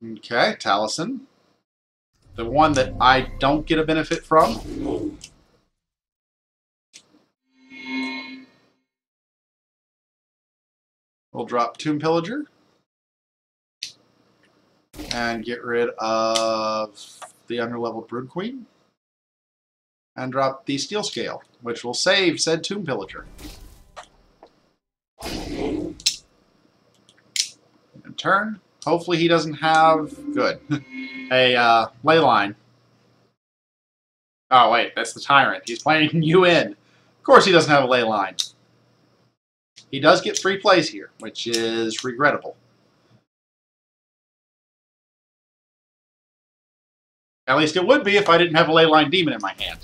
Okay, Taliesin. The one that I don't get a benefit from. We'll drop Tomb Pillager. And get rid of the underleveled Brood Queen. And drop the Steel Scale, which will save said Tomb Pillager. And turn. Hopefully he doesn't have... Good. A Leyline. Oh, wait. That's the Tyrant. He's playing you in. Of course he doesn't have a Leyline. He does get 3 plays here, which is regrettable. At least it would be if I didn't have a Leyline Demon in my hand.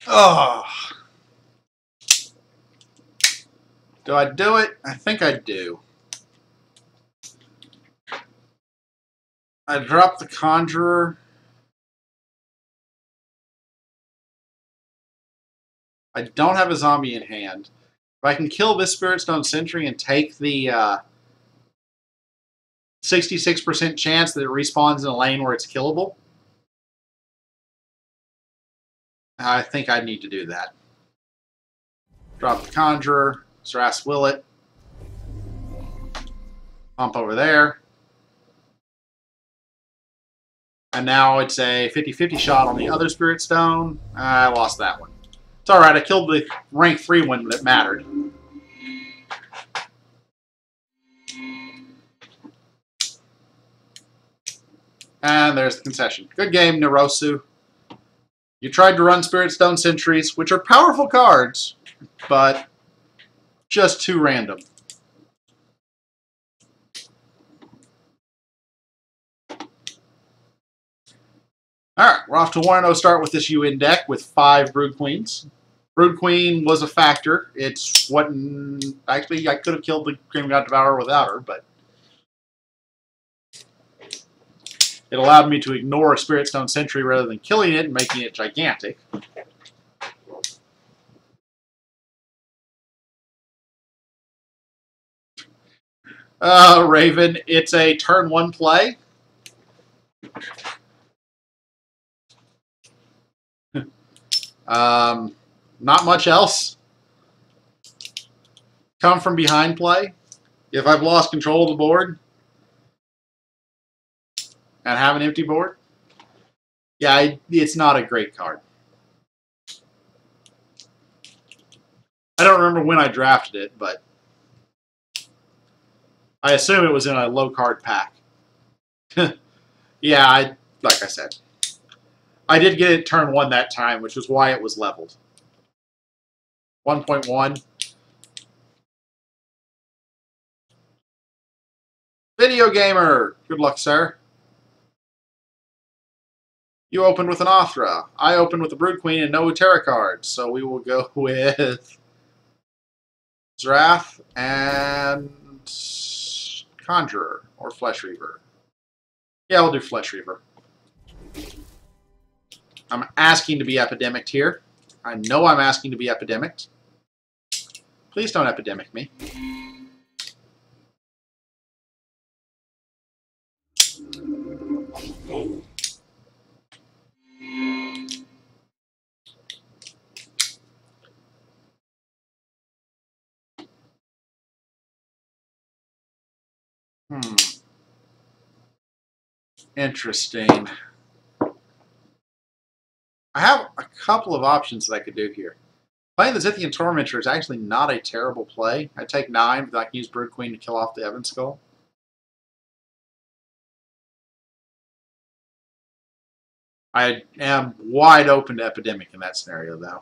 Oh. Do I do it? I think I do. I drop the Conjurer. I don't have a zombie in hand. If I can kill this Spirit Stone Sentry and take the 66% chance that it respawns in a lane where it's killable, I think I need to do that. Drop the Conjurer. Zrath Willet. Pump over there. And now it's a 50-50 shot on the other Spirit Stone. I lost that one. It's alright, I killed the rank 3 one that mattered. And there's the concession. Good game, Nerosu. You tried to run Spirit Stone Sentries, which are powerful cards, but just too random. Alright, we're off to 1-0 start with this UN deck with 5 Brood Queens. Brood Queen was a factor. It's what... Actually, I could have killed the Cream God Devourer without her, but... It allowed me to ignore a Spirit Stone Sentry rather than killing it and making it gigantic. Raven, it's a turn 1 play. Not much else. Come from behind play. If I've lost control of the board and have an empty board, yeah, it's not a great card. I don't remember when I drafted it, but I assume it was in a low card pack. Yeah, like I said, I did get it turn 1 that time, which was why it was leveled. 1.1. Video Gamer! Good luck, sir. You opened with an Othra. I opened with a Brood Queen and no Terra cards. So we will go with Zrath and Conjurer or Flesh Reaver. Yeah, we'll do Flesh Reaver. I'm asking to be epidemicked here. I know I'm asking to be epidemicked. Please don't epidemic me. Interesting. I have a couple of options that I could do here. Playing the Zithian Tormentor is actually not a terrible play. I take 9, but I can use Brood Queen to kill off the Evan Skull. I am wide open to Epidemic in that scenario, though.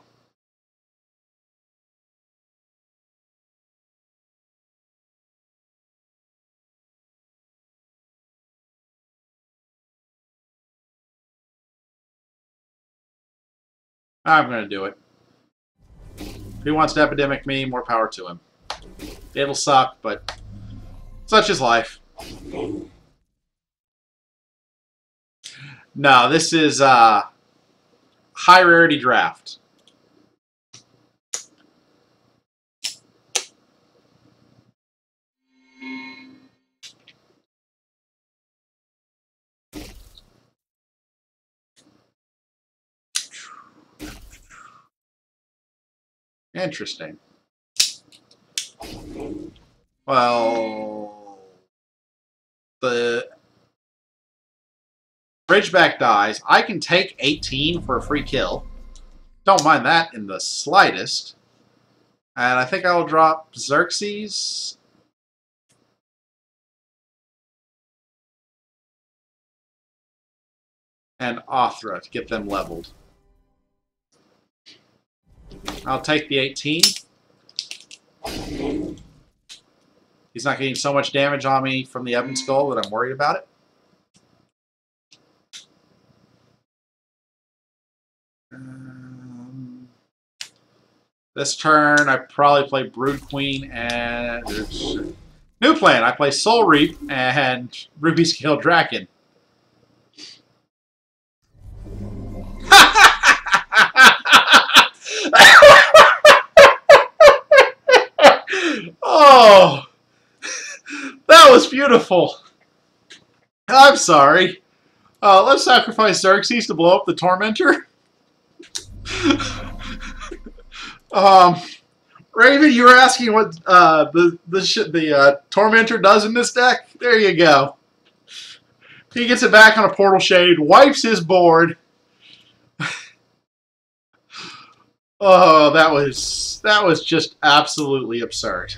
I'm going to do it. If he wants to Epidemic me, more power to him. It'll suck, but such is life. No, this is high rarity draft. Interesting. Well, the Bridgeback dies. I can take 18 for a free kill. Don't mind that in the slightest. And I think I will drop Xerxes. And Othra to get them leveled. I'll take the 18. He's not getting so much damage on me from the Ebon Skull that I'm worried about it. This turn, I probably play Brood Queen and... New plan, I play Soul Reap and Ruby Scale Dragon. Oh, that was beautiful. I'm sorry. Let's sacrifice Xerxes to blow up the Tormentor. Raven, you were asking what the Tormentor does in this deck? There you go. He gets it back on a Portal Shade, wipes his board. Oh, that was just absolutely absurd.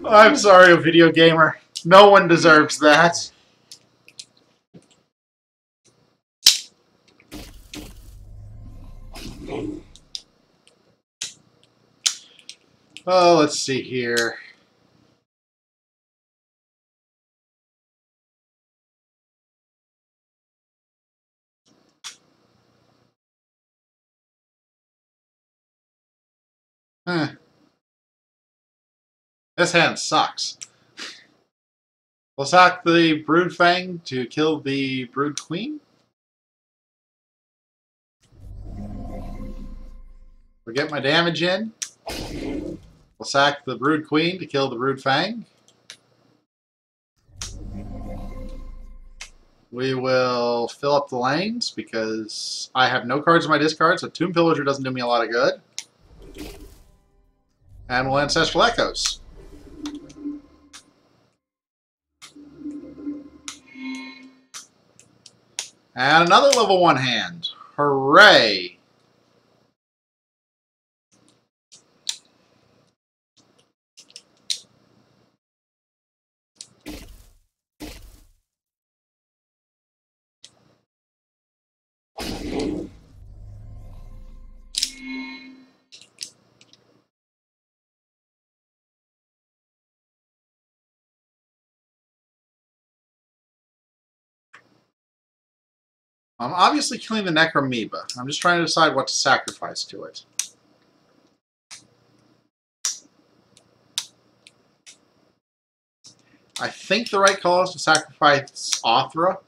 I'm sorry, a video gamer. No one deserves that. Oh, let's see here. Huh. This hand sucks. We'll sack the Brood Fang to kill the Brood Queen. We'll get my damage in. We'll sack the Brood Queen to kill the Brood Fang. We will fill up the lanes because I have no cards in my discard, so Tomb Pillager doesn't do me a lot of good. And we'll Ancestral Echoes. And another level 1 hand. Hooray! I'm obviously killing the Necromoeba. I'm just trying to decide what to sacrifice to it. I think the right call is to sacrifice Othra.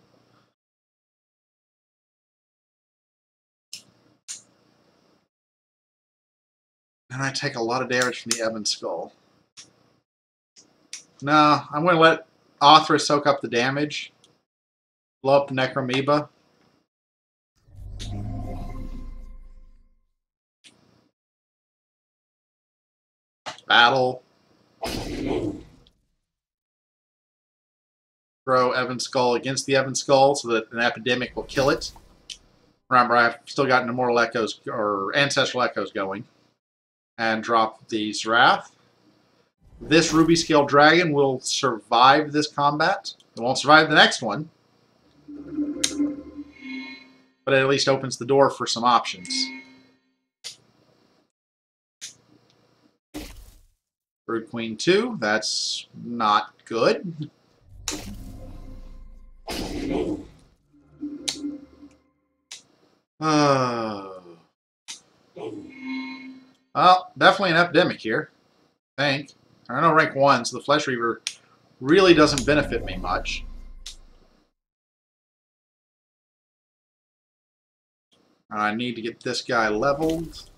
And I take a lot of damage from the Ebon Skull. No, I'm going to let Othra soak up the damage. Blow up the Necromoeba. Battle. Throw Ebon Skull against the Ebon Skull so that an epidemic will kill it. Remember, I've still got an Immortal Echoes or Ancestral Echoes going. And drop the Zerath. This Ruby Scale Dragon will survive this combat. It won't survive the next one. But it at least opens the door for some options. Brood Queen 2, that's not good. Well, definitely an epidemic here, I think. I know rank 1, so the Flesh Reaver really doesn't benefit me much. I need to get this guy leveled.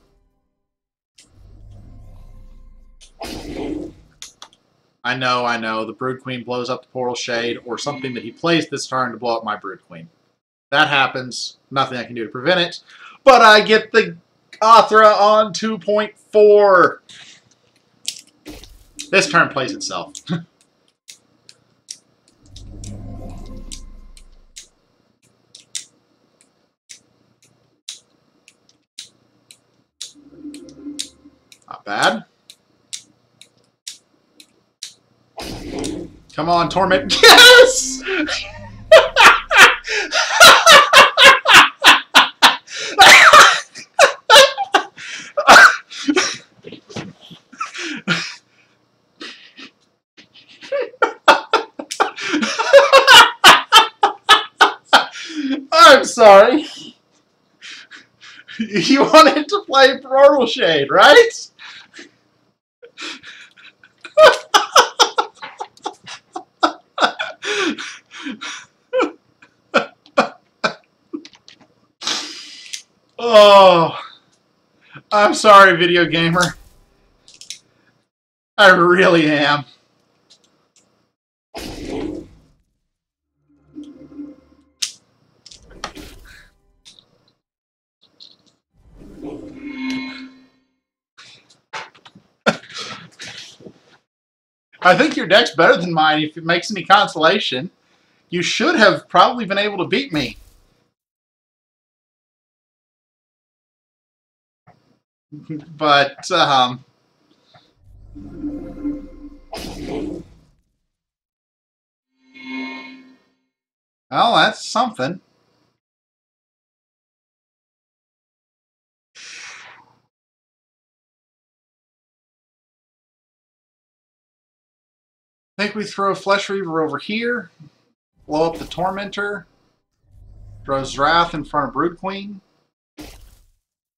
I know. The Brood Queen blows up the Portal Shade or something that he plays this turn to blow up my Brood Queen. That happens. Nothing I can do to prevent it. But I get the Othra on 2.4. This turn plays itself. Not bad. Come on, Torment. Yes! I'm sorry. You wanted to play Portal Shade, right? Oh, I'm sorry, video gamer. I really am. I think your deck's better than mine if it makes any consolation. You should have probably been able to beat me. But, well, that's something. I think we throw Flesh Reaver over here, blow up the Tormentor, throw Wrath in front of Brood Queen,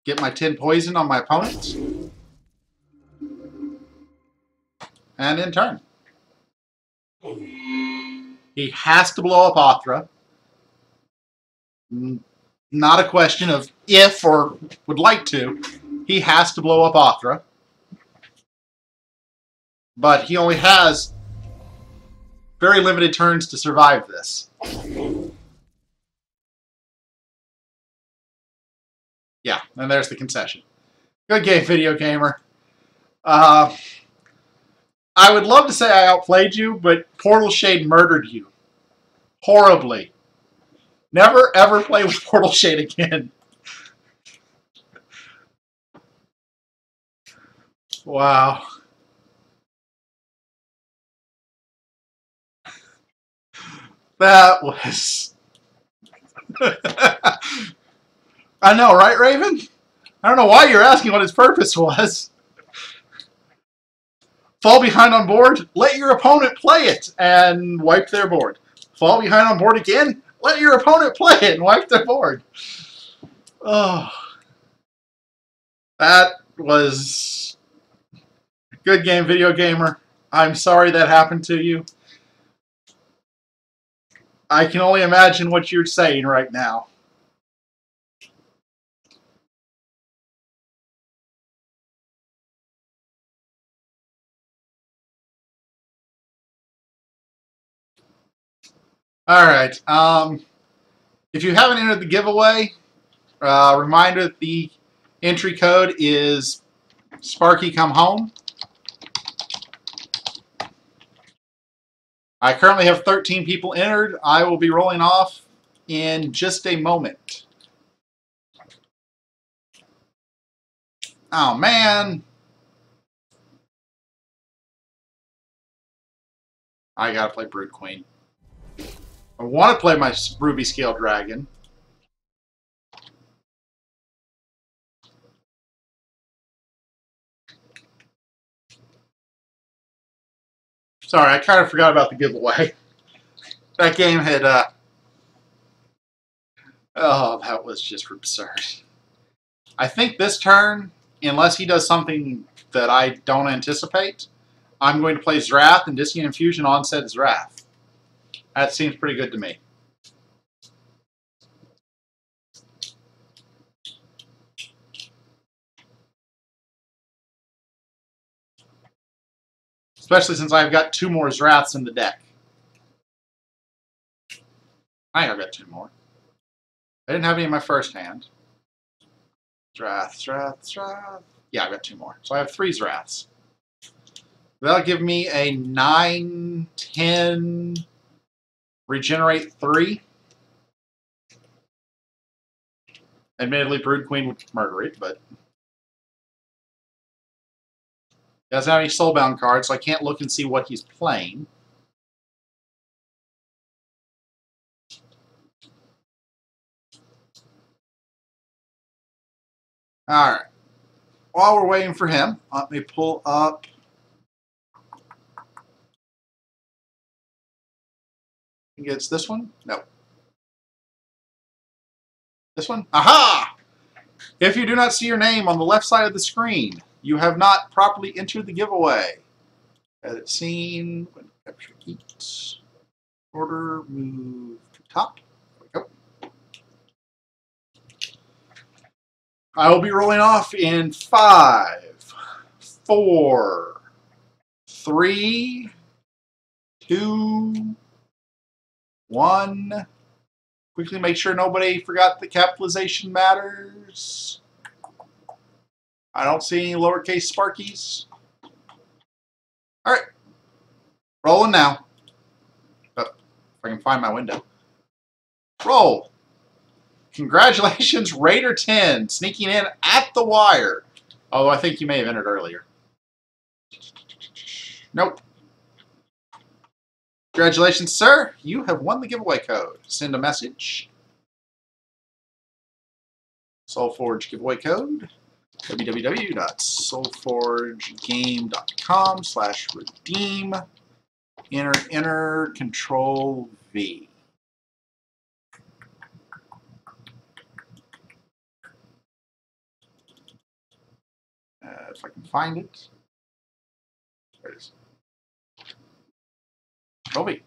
get my 10 poison on my opponent, and in turn. He has to blow up Othra. Not a question of if or would like to. He has to blow up Othra. But he only has very limited turns to survive this. Yeah, and there's the concession. Good game, video gamer. I would love to say I outplayed you, but Portal Shade murdered you. Horribly. Never, ever play with Portal Shade again. Wow. That was... I know, right, Raven? I don't know why you're asking what its purpose was. Fall behind on board, let your opponent play it, and wipe their board. Fall behind on board again, let your opponent play it, and wipe their board. Oh. That was... Good game, video gamer. I'm sorry that happened to you. I can only imagine what you're saying right now. Alright, if you haven't entered the giveaway, reminder that the entry code is Sparky Come Home. I currently have 13 people entered. I will be rolling off in just a moment. Oh, man. I gotta play Brood Queen. I want to play my Ruby Scale Dragon. Sorry, I kind of forgot about the giveaway. That game had, oh, that was just absurd. I think this turn unless he does something that I don't anticipate, I'm going to play Zrath and Discient Infusion on said Zrath. That seems pretty good to me. Especially since I've got 2 more Zraths in the deck. I think I've got 2 more. I didn't have any in my first hand. Zrath. Yeah, I've got 2 more. So I have 3 Zraths. That'll give me a 9, 10, regenerate 3. Admittedly, Brood Queen would murder it, but he doesn't have any Soulbound cards, so I can't look and see what he's playing. Alright. While we're waiting for him, let me pull up. I think it's this one? No. This one? Aha! If you do not see your name on the left side of the screen, you have not properly entered the giveaway. Edit scene, capture heat, order, move to top. There we go. I will be rolling off in 5, 4, 3, 2, 1. Quickly make sure nobody forgot the capitalization matters. I don't see any lowercase Sparkies. All right, rolling now. Oh, if I can find my window. Roll. Congratulations, Raider 10, sneaking in at the wire. Although I think you may have entered earlier. Nope. Congratulations, sir. You have won the giveaway code. Send a message. Solforge giveaway code. www.solforgegame.com/redeem. Enter Control V. If I can find it. There it is. Control V.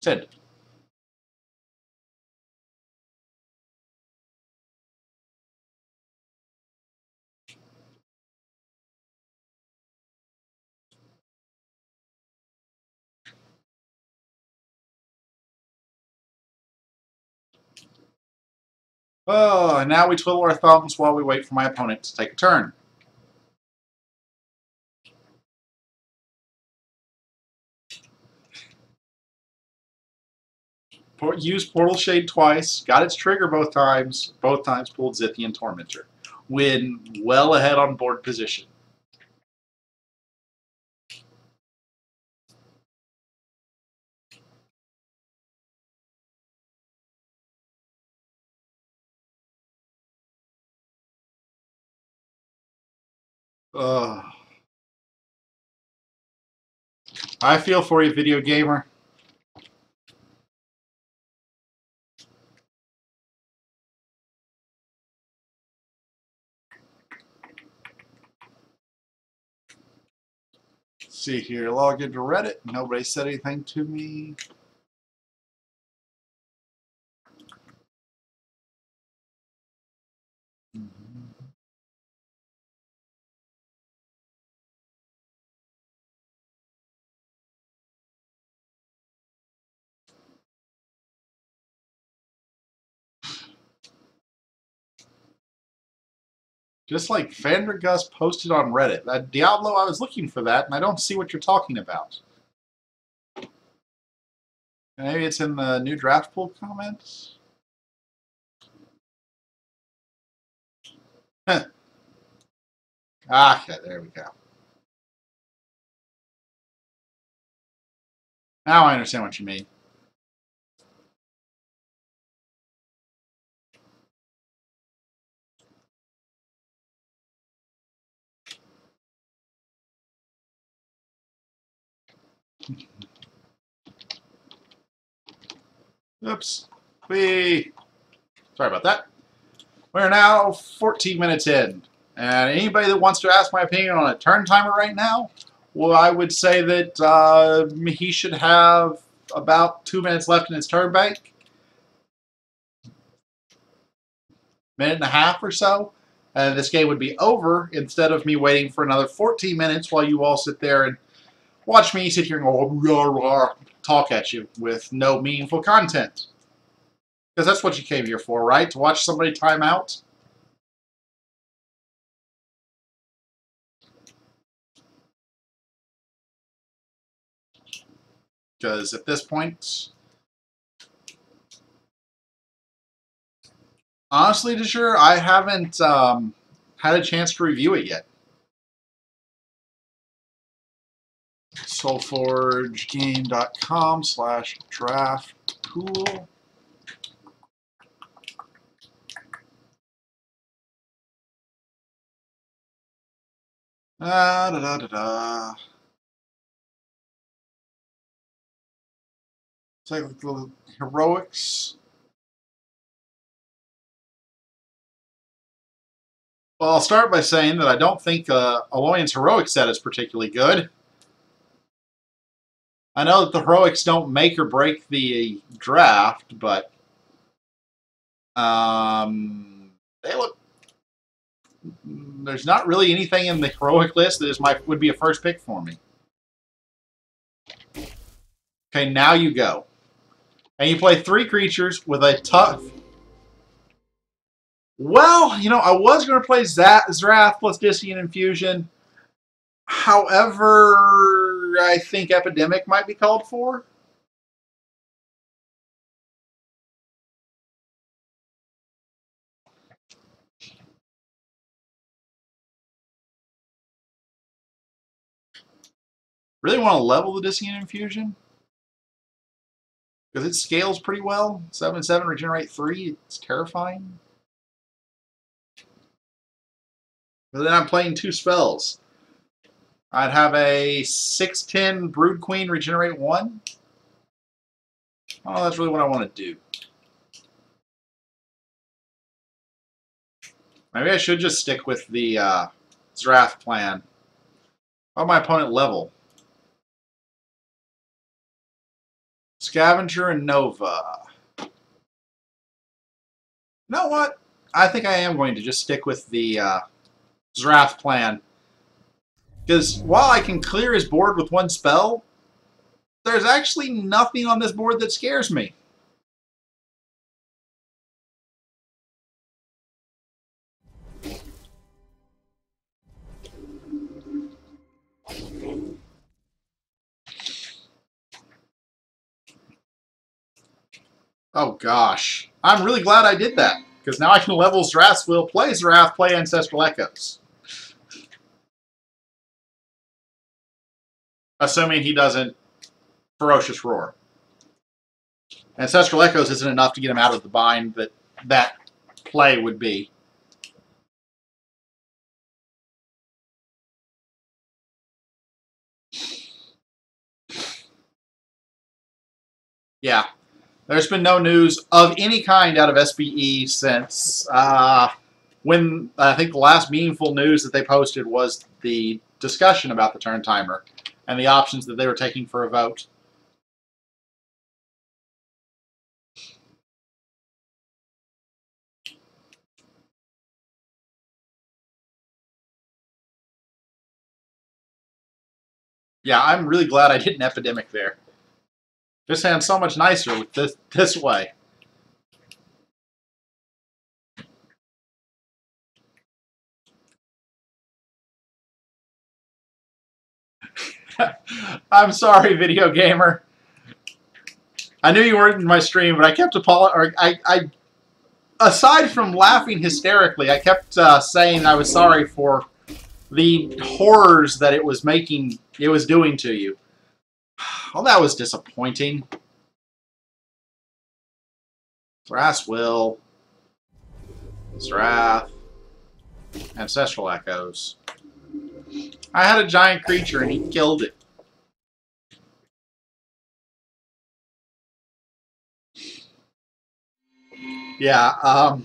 Send. Oh, and now we twiddle our thumbs while we wait for my opponent to take a turn. Used Portal Shade twice, got its trigger both times pulled Zithian Tormentor. Win well ahead on board position. I feel for you, video gamer. Let's see here, log into Reddit. Nobody said anything to me. Just like Vandergus posted on Reddit. That Diablo, I was looking for that, and I don't see what you're talking about. Maybe it's in the new draft pool comments? Huh. Ah, okay, there we go. Now I understand what you mean. Oops. Sorry about that. We're now 14 minutes in, And anybody that wants to ask my opinion on a turn timer right now, well, I would say that he should have about 2 minutes left in his turn bank. Minute and a half or so. And this game would be over instead of me waiting for another 14 minutes while you all sit there and watch me sit here and go, rah, rah, talk at you with no meaningful content. Because that's what you came here for, right? To watch somebody time out? Because at this point, honestly, Desure, I haven't had a chance to review it yet. Solforgegame.com/draft pool. Da da da da. Technical heroics. Well, I'll start by saying that I don't think Aloyan's heroic set is particularly good. I know that the heroics don't make or break the draft, but they look. There's not really anything in the heroic list that would be a first pick for me. Okay, now you go. And you play 3 creatures with a tough... Well, you know, I was going to play Zrath plus Dissonant Infusion. However, I think Epidemic might be called for. Really want to level the Dissonant Infusion? Because it scales pretty well. 7/7, regenerate 3. It's terrifying. But then I'm playing 2 spells. I'd have a 6/10 Brood Queen regenerate 1. Oh, that's really what I want to do. Maybe I should just stick with the Zrath plan. How my opponent level? Scavenger and Nova. You know what? I think I am going to just stick with the Zrath plan. Because while I can clear his board with 1 spell, there's actually nothing on this board that scares me. Oh gosh. I'm really glad I did that. Because now I can level Zrath's Will, play Zrath, play Ancestral Echoes. Assuming he doesn't Ferocious Roar. Ancestral Echoes isn't enough to get him out of the bind that play would be. Yeah. There's been no news of any kind out of SBE since when I think the last meaningful news that they posted was the discussion about the turn timer and the options that they were taking for a vote. Yeah, I'm really glad I did an Epidemic there. This hand's so much nicer with this way. I'm sorry, video gamer. I knew you weren't in my stream, but I kept aside from laughing hysterically, I kept saying I was sorry for the horrors that it was doing to you. Well, that was disappointing. Thrass Will, Zrath, Ancestral Echoes. I had a giant creature and he killed it. Yeah,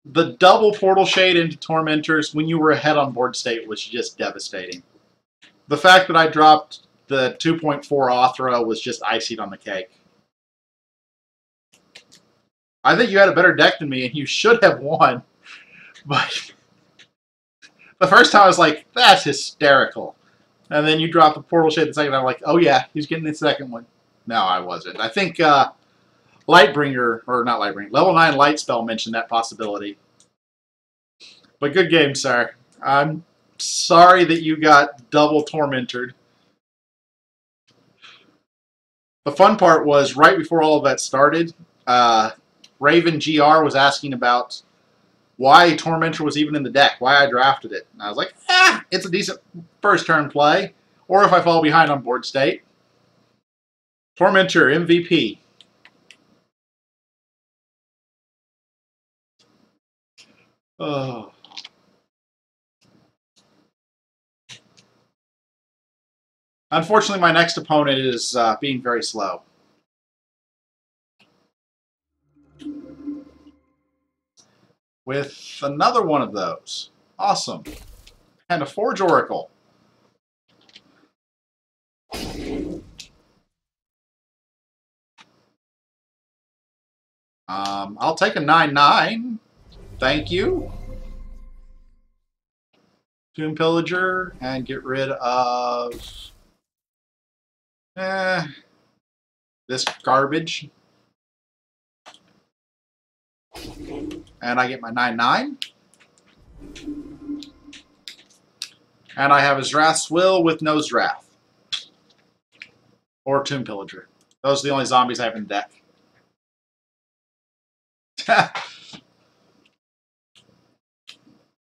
The double Portal Shade into Tormentors when you were ahead on board state was just devastating. The fact that I dropped the 2.4 Othra was just icing on the cake. I think you had a better deck than me, and you should have won. But the first time I was like, that's hysterical. And then you dropped the Portal Shade the second time. I'm like, oh yeah, he's getting the second one. No, I wasn't. I think Lightbringer, or not Lightbringer, Level 9 Light Spell mentioned that possibility. But good game, sir. I'm sorry that you got double tormented. The fun part was right before all of that started, Raven GR was asking about why Tormentor was even in the deck, why I drafted it. And I was like, it's a decent first turn play, or if I fall behind on board state. Tormentor, MVP. Oh. Unfortunately, my next opponent is being very slow. With another one of those. Awesome. And a Forge Oracle. I'll take a 9/9. Thank you. Tomb Pillager and get rid of this garbage. And I get my 9/9. And I have his Wrath's Will with Nose Wrath. Or Tomb Pillager. Those are the only zombies I have in deck.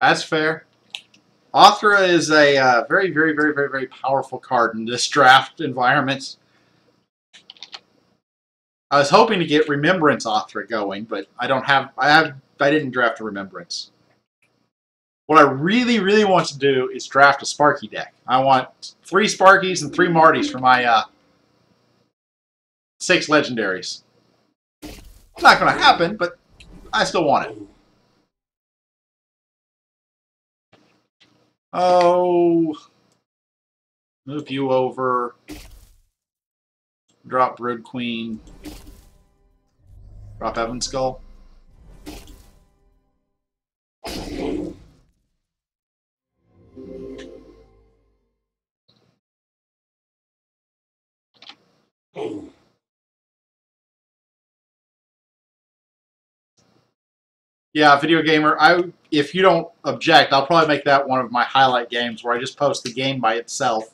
That's fair. Othra is a very, very, very, very, very powerful card in this draft environment. I was hoping to get Remembrance Othra going, but I didn't draft a Remembrance. What I really, really want to do is draft a Sparky deck. I want 3 Sparkies and 3 Martys for my 6 legendaries. It's not going to happen, but I still want it. Oh, move you over. Drop Brood Queen. Drop Evan Skull. Yeah, Video Gamer, if you don't object, I'll probably make that one of my highlight games where I just post the game by itself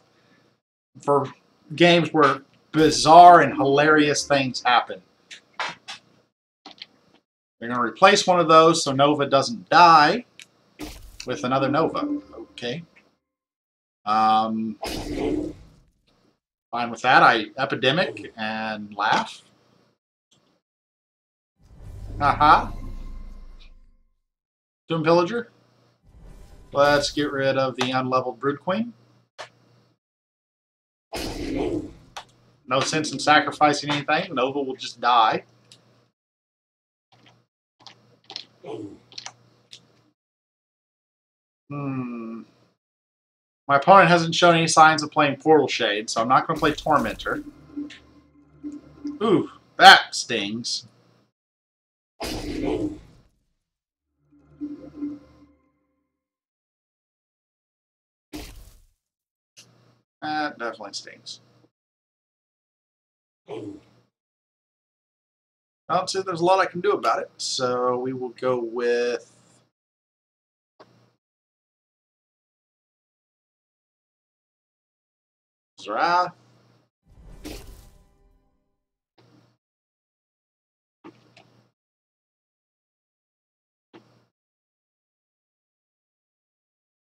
for games where bizarre and hilarious things happen. We're going to replace one of those so Nova doesn't die with another Nova. Okay. Fine with that. I Epidemic and laugh. Haha. Tomb Pillager. Let's get rid of the unleveled Brood Queen. No sense in sacrificing anything. Nova will just die. My opponent hasn't shown any signs of playing Portal Shade, so I'm not going to play Tormentor. Ooh, that stings. That definitely stings. Well, see, there's a lot I can do about it, so we will go with Zara.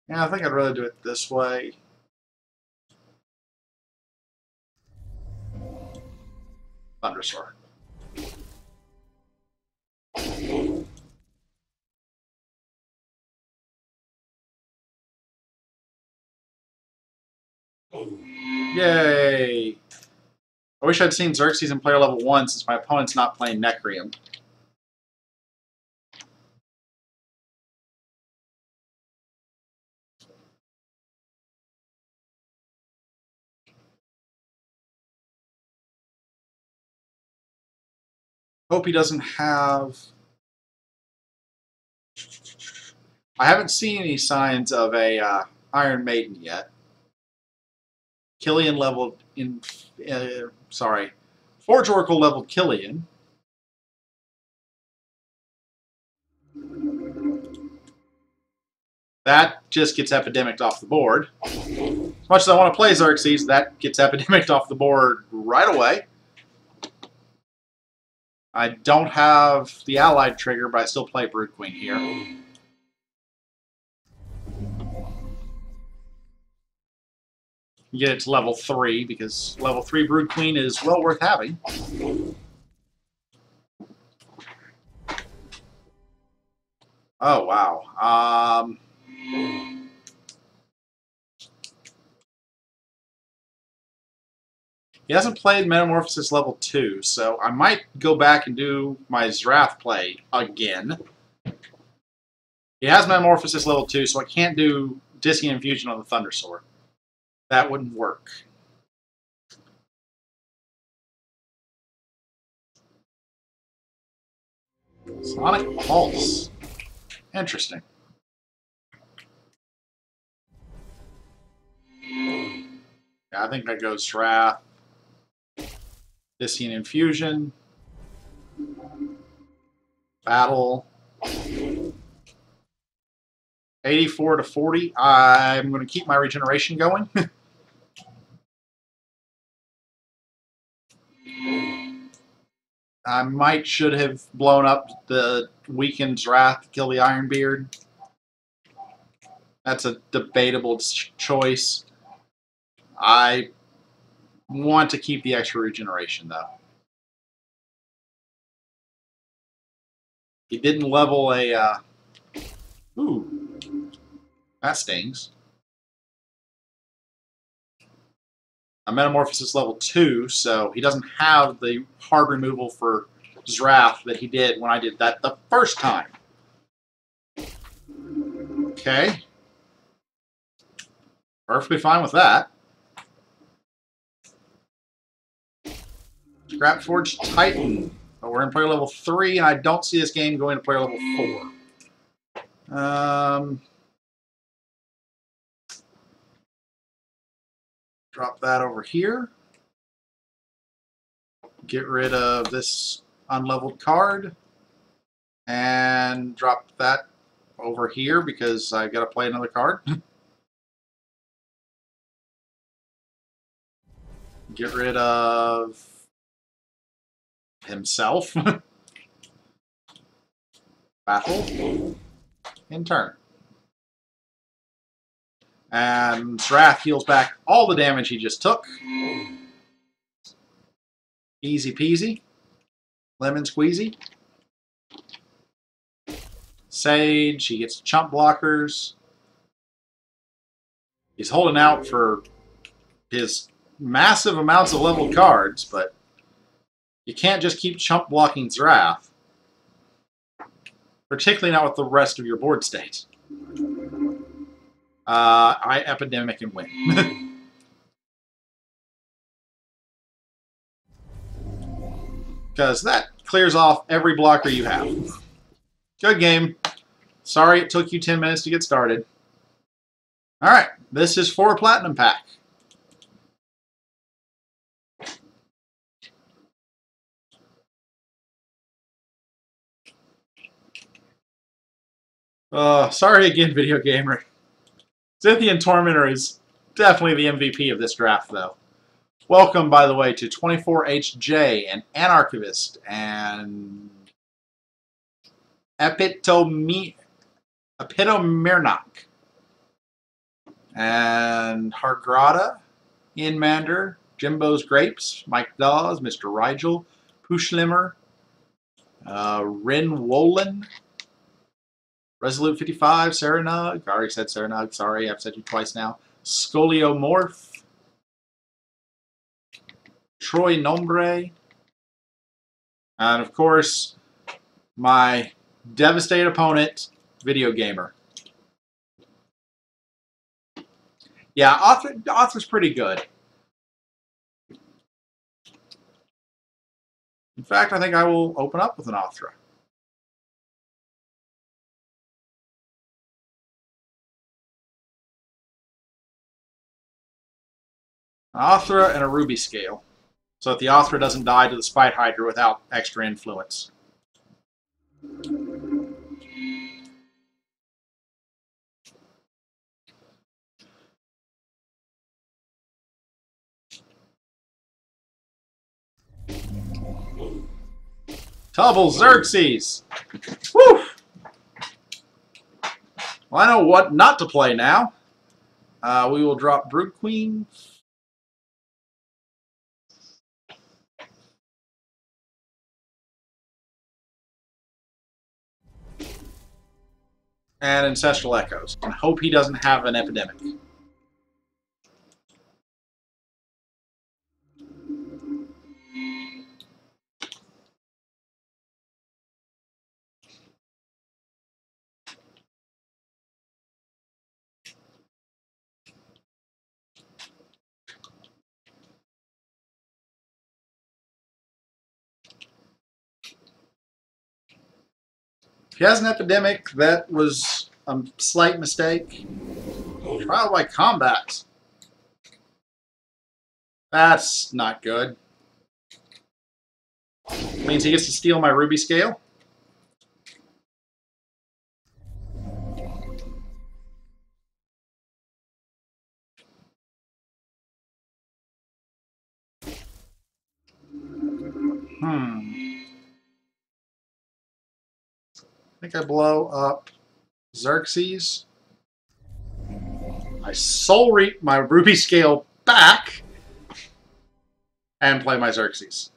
Yeah, I think I'd rather do it this way. Thunderstorm. Yay! I wish I'd seen Xerxes in player level 1 since my opponent's not playing Necrium. Hope he doesn't have... I haven't seen any signs of a Iron Maiden yet. Killian leveled in... sorry. Forge Oracle leveled Killian. That just gets epidemicked off the board. As much as I want to play Xerxes, that gets epidemicked off the board right away. I don't have the allied trigger, but I still play Brood Queen here. Get it to level 3, because level 3 Brood Queen is well worth having. Oh, wow. He hasn't played Metamorphosis level 2, so I might go back and do my Zrath play again. He has Metamorphosis level 2, so I can't do Discing Infusion on the Thunder Sword. That wouldn't work. Sonic Pulse. Interesting. Yeah, I think that goes Zrath. Discing Infusion. Battle. 84 to 40. I'm going to keep my regeneration going. I should have blown up the weakened Wrath to kill the Ironbeard. That's a debatable choice. I want to keep the extra regeneration, though. He didn't level a... ooh. That stings. A Metamorphosis level 2, so he doesn't have the hard removal for Zrath that he did when I did that the first time. Okay. Perfectly fine with that. Scrapforge Titan. But we're in player level 3, and I don't see this game going to player level 4. Drop that over here. Get rid of this unleveled card. And drop that over here because I've got to play another card. Get rid of himself. Battle. In turn. And Wrath heals back all the damage he just took. Easy peasy. Lemon squeezy. Sage, he gets chump blockers. He's holding out for his massive amounts of leveled cards, but you can't just keep chump blocking Wrath. Particularly not with the rest of your board state. I Epidemic and win. Because that clears off every blocker you have. Good game. Sorry it took you 10 minutes to get started. Alright, this is for a Platinum Pack. Sorry again, Video Gamer. Zynthian Tormentor is definitely the MVP of this draft, though. Welcome, by the way, to 24HJ and Anarchivist and Epitomirnak and Hargrada, Inmander, Jimbo's Grapes, Mike Dawes, Mr. Rigel, Pushlimmer, Rin Wolin, Resolute 55, Serenug. I already said Serenug. Sorry, I've said you twice now. Scoliomorph. Troy Nombre. And, of course, my devastated opponent, Video Gamer. Yeah, author's pretty good. In fact, I think I will open up with an Othra. An Othra and a Ruby Scale, so that the Othra doesn't die to the Spite Hydra without extra influence. Double Xerxes! Woo! Well, I know what not to play now. We will drop Brood Queen. And Ancestral Echoes. And hope he doesn't have an epidemic. If he has an epidemic, that was a slight mistake. Trial by combat. That's not good. Means he gets to steal my Ruby Scale. I think I blow up Xerxes. I Soul Reap my Ruby Scale back and play my Xerxes.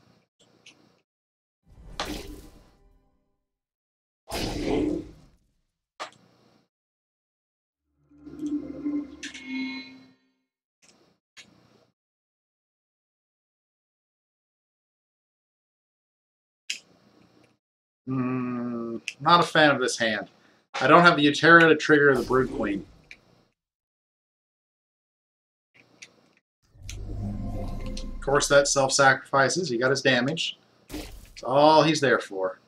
Not a fan of this hand. I don't have the Uteria to trigger the Brood Queen. Of course, that self-sacrifices. He got his damage. That's all he's there for.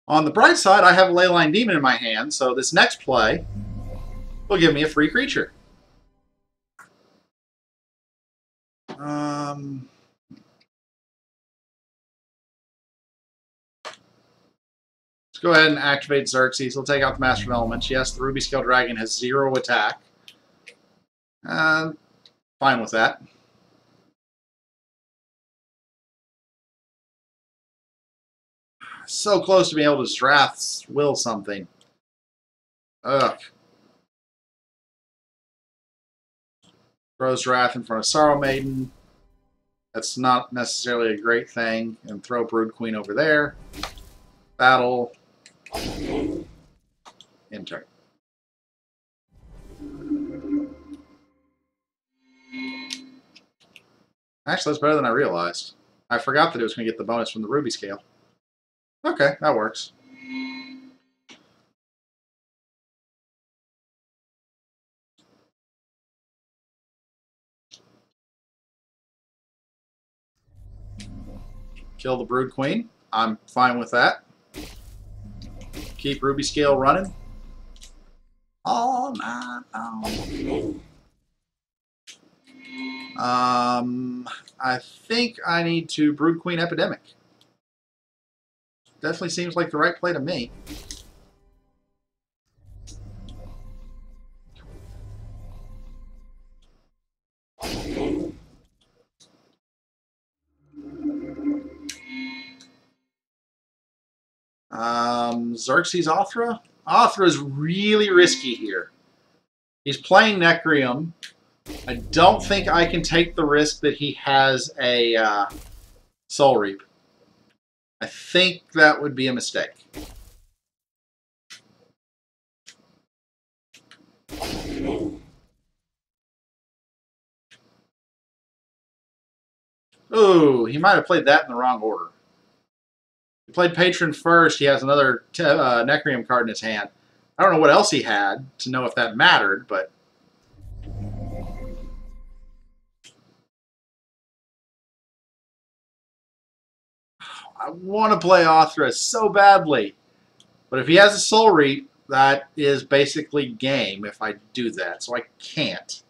On the bright side, I have a Leyline Demon in my hand, so this next play will give me a free creature. Let's go ahead and activate Xerxes. He'll take out the Master of Elements. Yes, the Ruby Scale Dragon has 0 attack. Fine with that. So close to being able to Strath's Will something. Ugh. Throws Wrath in front of Sorrow Maiden. That's not necessarily a great thing. And throw Brood Queen over there. Battle. Enter. Actually, that's better than I realized. I forgot that it was going to get the bonus from the Ruby Scale. Okay, that works. Kill the Brood Queen. I'm fine with that. Keep Ruby Scale running. All night long. I think I need to Brood Queen Epidemic. Definitely seems like the right play to me. Xerxes Othra? Othra is really risky here. He's playing Necrium. I don't think I can take the risk that he has a Soul Reap. I think that would be a mistake. Ooh, he might have played that in the wrong order. He played Patron first. He has another Necrium card in his hand. I don't know what else he had to know if that mattered, but... I want to play Othra so badly. But if he has a Soul Reap, that is basically game if I do that. So I can't.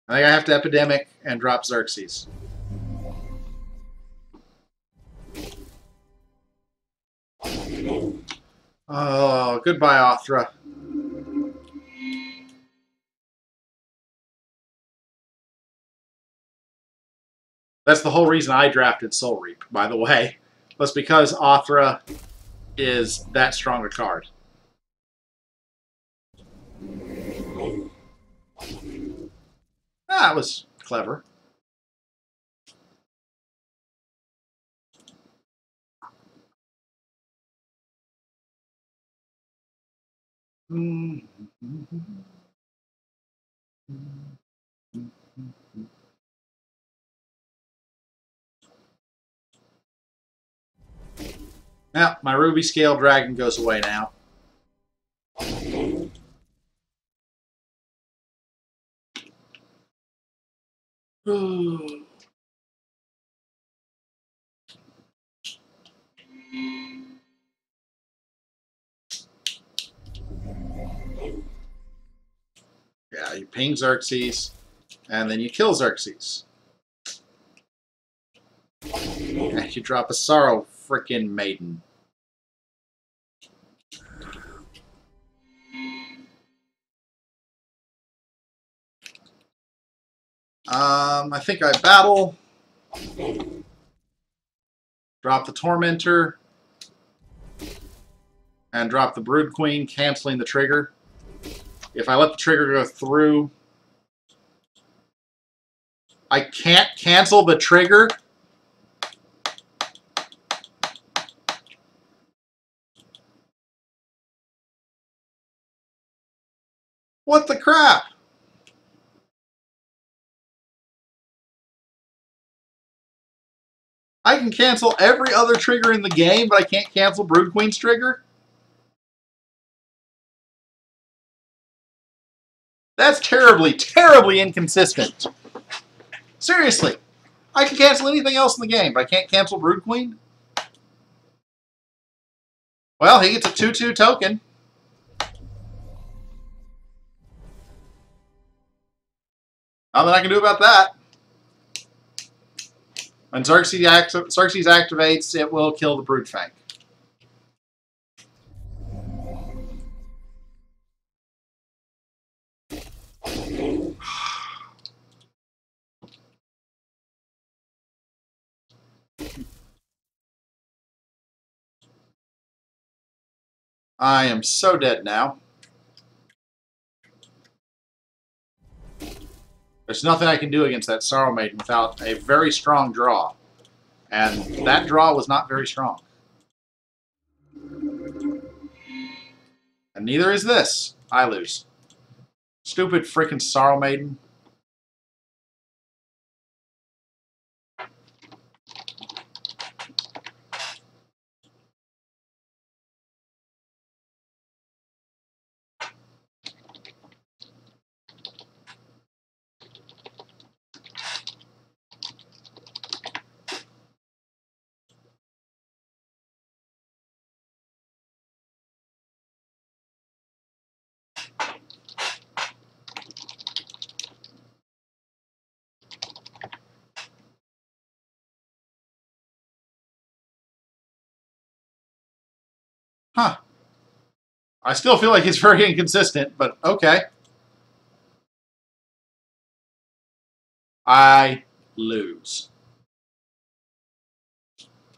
I think I have to Epidemic and drop Xerxes. Oh, goodbye, Othra. That's the whole reason I drafted Soul Reap, by the way. Was because Othra is that strong a card. That was clever. Now, my Ruby Scale Dragon goes away now. Yeah, you ping Xerxes, and then you kill Xerxes. And you drop a Sorrow frickin' Maiden. I think I battle. Drop the Tormentor. And drop the Brood Queen, canceling the trigger. If I let the trigger go through, I can't cancel the trigger. What the crap? I can cancel every other trigger in the game, but I can't cancel Brood Queen's trigger? That's terribly, terribly inconsistent. Seriously. I can cancel anything else in the game, but I can't cancel Brood Queen? Well, he gets a 2/2 token. Nothing I can do about that. When Xerxes activates, it will kill the Broodfang. I am so dead now. There's nothing I can do against that Sorrow Maiden without a very strong draw. And that draw was not very strong. And neither is this. I lose. Stupid freaking Sorrow Maiden. Huh. I still feel like it's very inconsistent, but okay. I lose.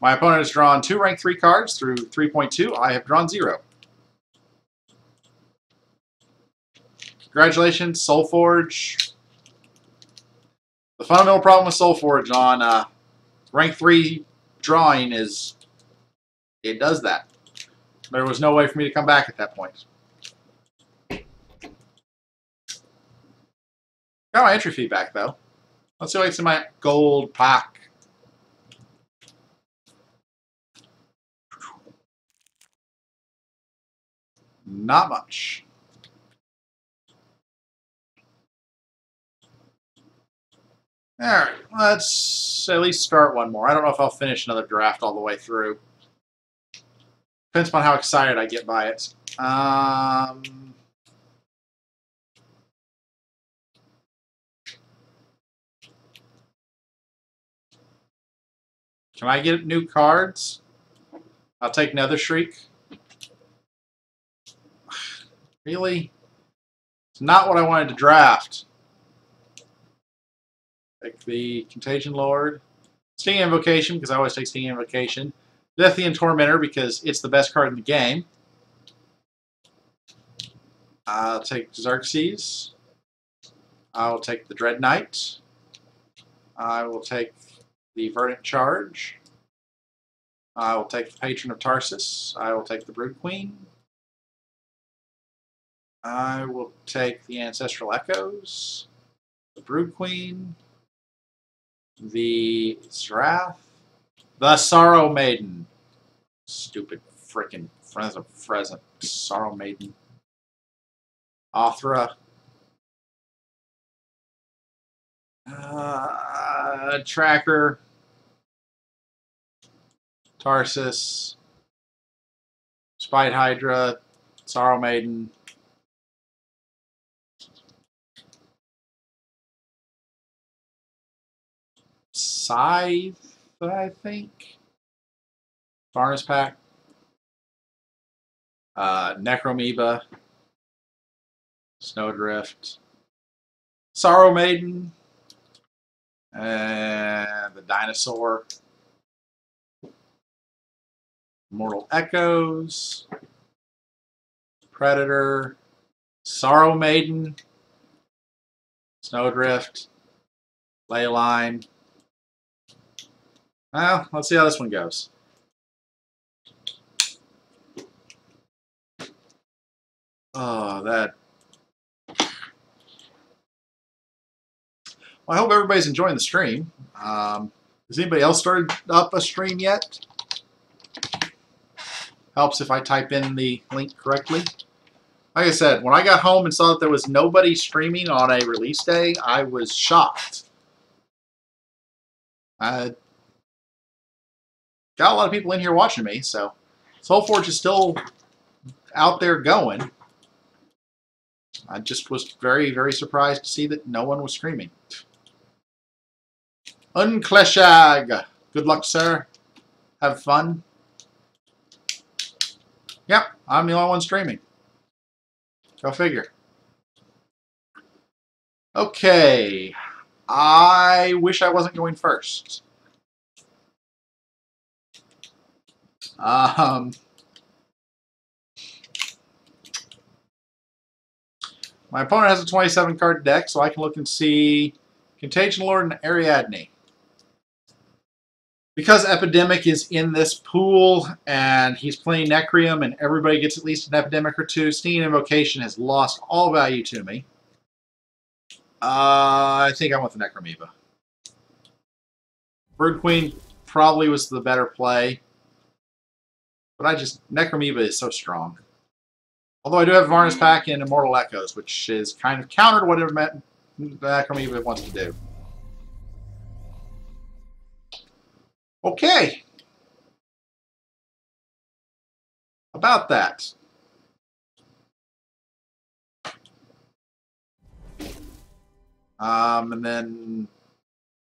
My opponent has drawn 2 rank 3 cards through 3.2. I have drawn 0. Congratulations, Solforge. The fundamental problem with Solforge on rank 3 drawing is it does that. There was no way for me to come back at that point. Got my entry fee back, though. Let's see what's in my gold pack. Not much. Alright, let's at least start one more. I don't know if I'll finish another draft all the way through. Depends upon how excited I get by it. Can I get new cards? I'll take Nether Shriek. Really? It's not what I wanted to draft. Take the Contagion Lord. Stinging Invocation, because I always take Stinging Invocation. Lethean Tormentor, because it's the best card in the game. I'll take Xerxes. I will take the Dread Knight. I will take the Verdant Charge. I will take the Patron of Tarsus. I will take the Brood Queen. I will take the Ancestral Echoes. The Brood Queen. The Zrath. The Sorrow Maiden. Stupid frickin' Pheasant. Sorrow Maiden. Othra. Tracker. Tarsus. Spite Hydra. Sorrow Maiden. Scythe, I think. Varnus Pack. Necromoeba. Snowdrift. Sorrow Maiden. And the Dinosaur. Mortal Echoes. Predator. Sorrow Maiden. Snowdrift. Leyline. Well, let's see how this one goes. Oh, that. Well, I hope everybody's enjoying the stream. Has anybody else started up a stream yet? Helps if I type in the link correctly. Like I said, when I got home and saw that there was nobody streaming on a release day, I was shocked. Got a lot of people in here watching me, so Solforge is still out there going. I just was very, very surprised to see that no one was streaming. Uncleshag. Good luck, sir. Have fun. Yep, I'm the only one streaming. Go figure. Okay. I wish I wasn't going first. My opponent has a 27-card deck, so I can look and see Contagion Lord and Ariadne. Because Epidemic is in this pool, and he's playing Necrium, and everybody gets at least an Epidemic or two, Stinging Invocation has lost all value to me. I think I want the Necromoeba. Brood Queen probably was the better play. But Necromoeba is so strong. Although I do have Varnus Pack and Immortal Echoes, which is kind of counter to whatever Necromoeba wants to do. Okay. About that. And then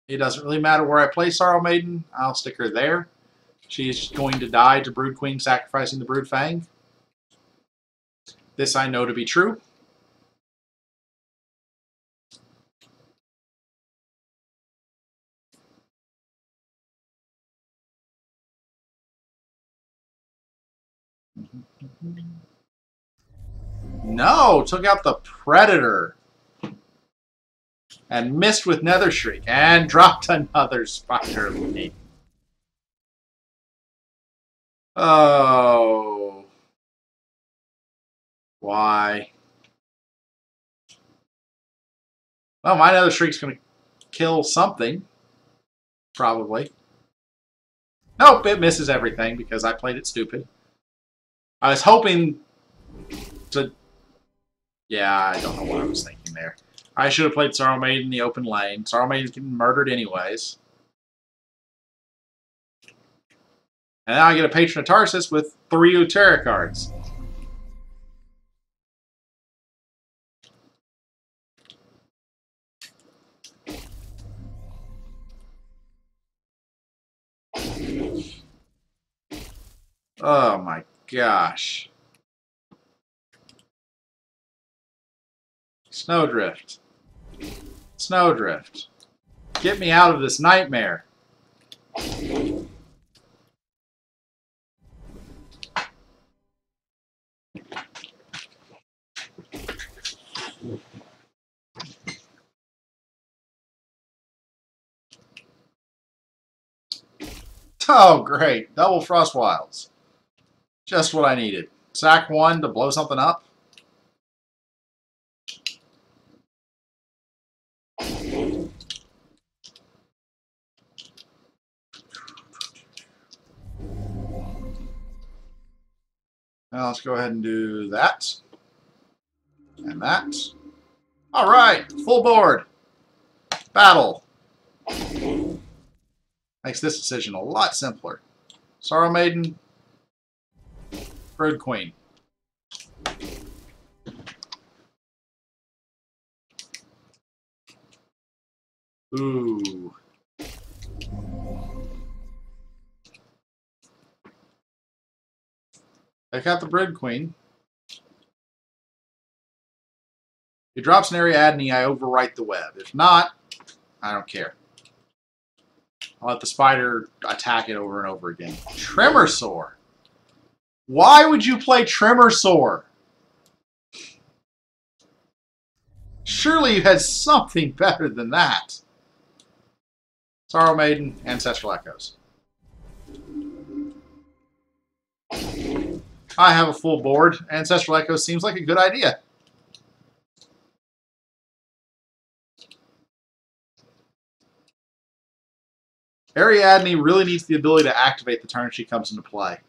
it doesn't really matter where I play Sorrow Maiden. I'll stick her there. She's going to die to Brood Queen, sacrificing the Brood Fang. This I know to be true. No, took out the Predator. And missed with Nether Shriek. And dropped another Spider Leap. Oh. Why? Well, my Nether Shriek's going to kill something. Probably. Nope, it misses everything because I played it stupid. I was hoping to... Yeah, I don't know what I was thinking there. I should have played Sorrow Maiden in the open lane. Sorrow Maiden's getting murdered anyways. And now I get a Patron of Tarsus with 3 Utera cards. Oh my gosh. Snowdrift. Snowdrift. Get me out of this nightmare. Oh, great. Double Frost Wilds. Just what I needed. Sack 1 to blow something up. Now let's go ahead and do that. And that. Alright, full board. Battle. Makes this decision a lot simpler. Sorrow Maiden. Brood Queen. Ooh. Take out the Brood Queen. If it drops an Ariadne, I overwrite the web. If not, I don't care. I'll let the spider attack it over and over again. Tremorsaur. Why would you play Tremorsaur? Surely you had something better than that. Sorrow Maiden, Ancestral Echoes. I have a full board. Ancestral Echoes seems like a good idea. Ariadne really needs the ability to activate the turn she comes into play.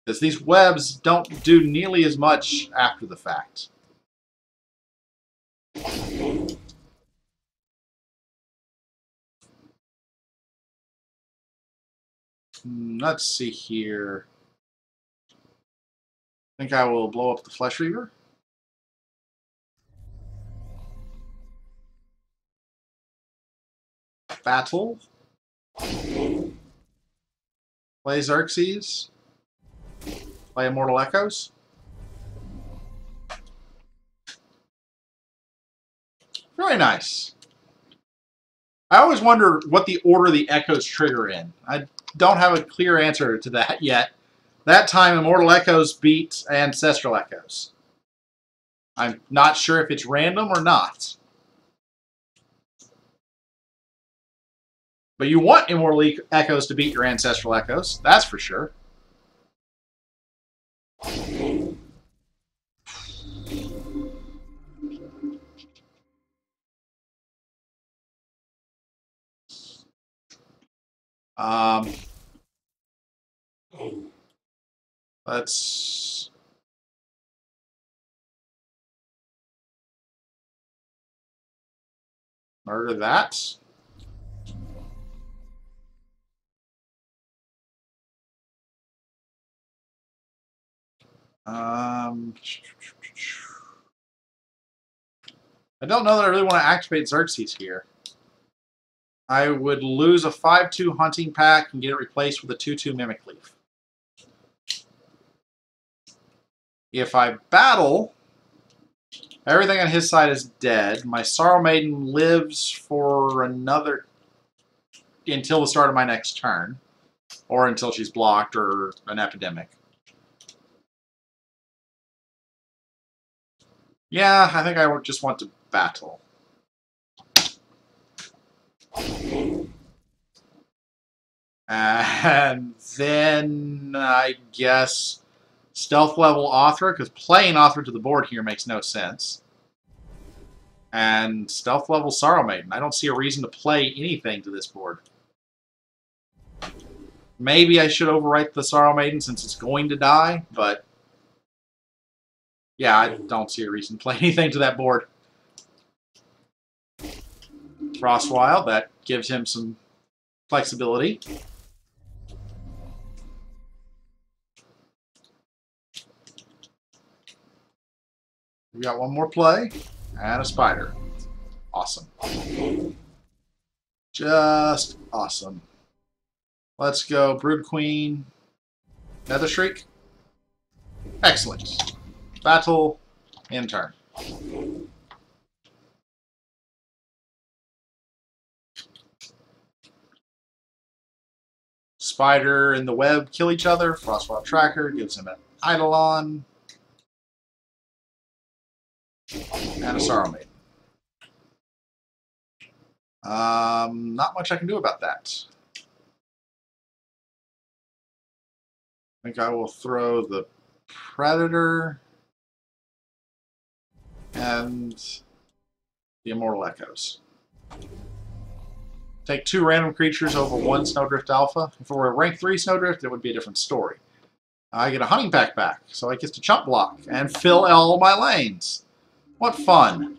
Because these webs don't do nearly as much after the fact. Let's see here. I think I will blow up the Flesh Reaver. Battle. Play Xerxes. Play Immortal Echoes. Very nice. I always wonder what the order the Echoes trigger in. I don't have a clear answer to that yet. That time, Immortal Echoes beat Ancestral Echoes. I'm not sure if it's random or not. But you want Immortal Echoes to beat your Ancestral Echoes, that's for sure. Let's murder that. I don't know that I really want to activate Xerxes here. I would lose a 5/2 Hunting Pack and get it replaced with a 2/2 Mimic Leaf. If I battle, everything on his side is dead. My Sorrow Maiden lives for another... until the start of my next turn. Or until she's blocked or an epidemic. Yeah, I think I would just want to battle. And then I guess stealth level Author, because playing Author to the board here makes no sense. And stealth level Sorrow Maiden. I don't see a reason to play anything to this board. Maybe I should overwrite the Sorrow Maiden since it's going to die, but yeah, I don't see a reason to play anything to that board. Frostwild, that gives him some flexibility. We got one more play, and a spider. Awesome. Just awesome. Let's go Brood Queen, Nether Shriek. Excellent. Battle in turn. Spider and the web kill each other. Frostwild Tracker gives him an Eidolon. And a Sorrow Maiden. Not much I can do about that. I think I will throw the Predator and the Immortal Echoes. Take 2 random creatures over 1 Snowdrift Alpha. If it were a rank 3 Snowdrift, it would be a different story. I get a Hunting Pack back, so I get to chump block and fill all my lanes. What fun!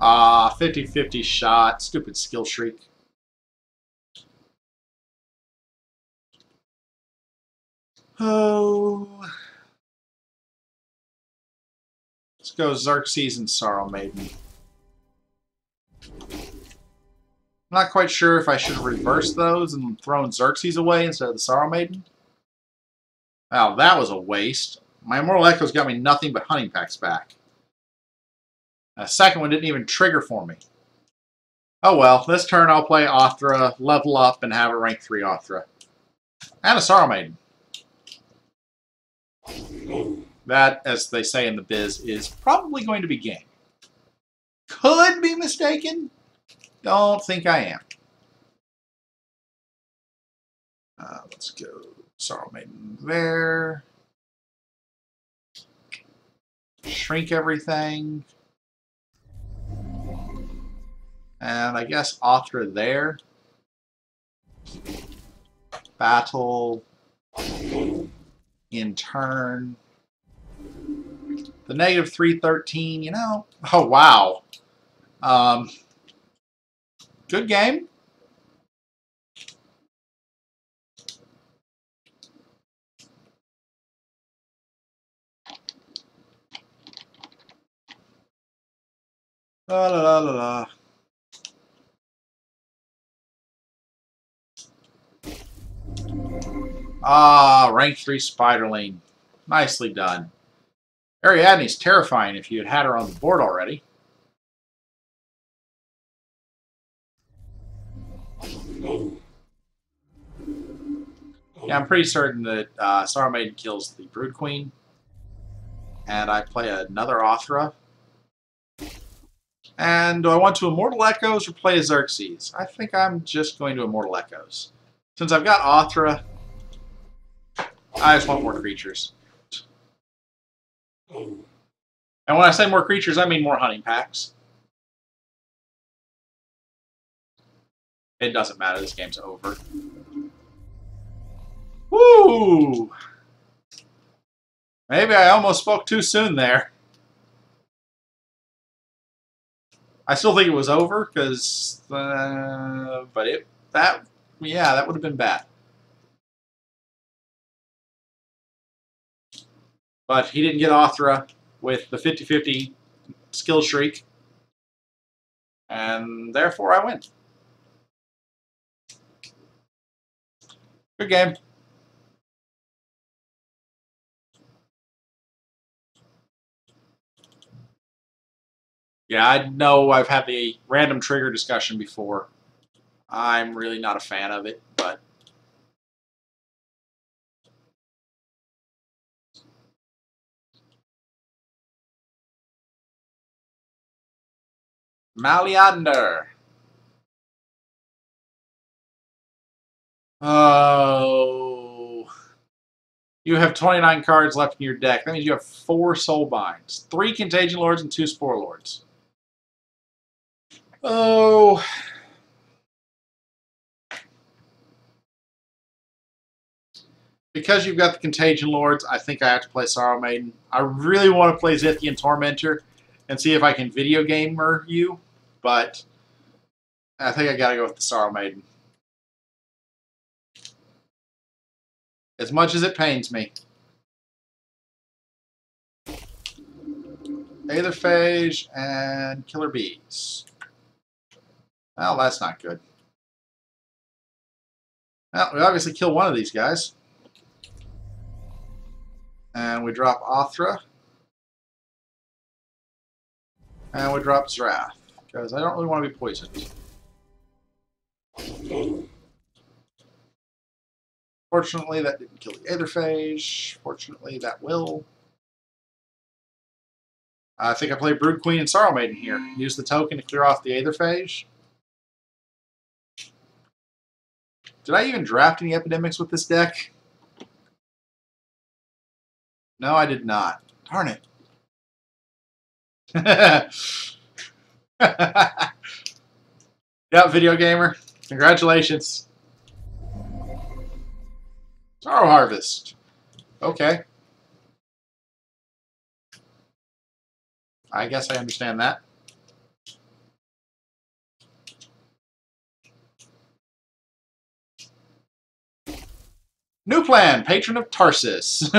Ah, 50-50 shot. Stupid Skill Shriek. Oh. Let's go Xerxes and Sorrow Maiden. I'm not quite sure if I should have reversed those and thrown Xerxes away instead of the Sorrow Maiden. Wow, that was a waste. My Immortal Echoes got me nothing but Hunting Packs back. The second one didn't even trigger for me. Oh well, this turn I'll play Othra, level up, and have a rank 3 Othra. And a Sorrow Maiden. That, as they say in the biz, is probably going to be game. Could be mistaken. Don't think I am. Let's go Sorrow Maiden there. Shrink everything. And I guess Othra there. Battle in turn. The negative 313, you know. Oh, wow. Good game. La la la la la. Ah, rank 3 Spiderling. Nicely done. Ariadne's terrifying if you had had her on the board already. Yeah, I'm pretty certain that Sorrow Maiden kills the Brood Queen. And I play another Othra. And do I want to Immortal Echoes or play a Xerxes? I think I'm just going to Immortal Echoes. Since I've got Othra, I just want more creatures. And when I say more creatures, I mean more Hunting Packs. It doesn't matter, this game's over. Woo! Maybe I almost spoke too soon there. I still think it was over, because, but that would have been bad. But he didn't get Othra with the 50-50 Skill Shriek, and therefore I win. Good game. Yeah, I know I've had the random trigger discussion before. I'm really not a fan of it, but Maliander. Oh. You have 29 cards left in your deck. That means you have 4 Soul Binds, 3 Contagion Lords, and 2 Spore Lords. Oh. Because you've got the Contagion Lords, I think I have to play Sorrow Maiden. I really want to play Zithian Tormentor and see if I can video gamer you, but I think I got to go with the Sorrow Maiden. As much as it pains me. Aetherphage and Killer Bees. Well, that's not good. Well, we obviously kill one of these guys. And we drop Othra. And we drop Zrath. Because I don't really want to be poisoned. Fortunately, that didn't kill the Aetherphage. Fortunately, that will. I think I play Brood Queen and Sorrow Maiden here. Use the token to clear off the Aetherphage. Did I even draft any Epidemics with this deck? No, I did not. Darn it. Yep, video gamer. Congratulations. Sorrow Harvest. Okay. I guess I understand that. New plan, Patron of Tarsus.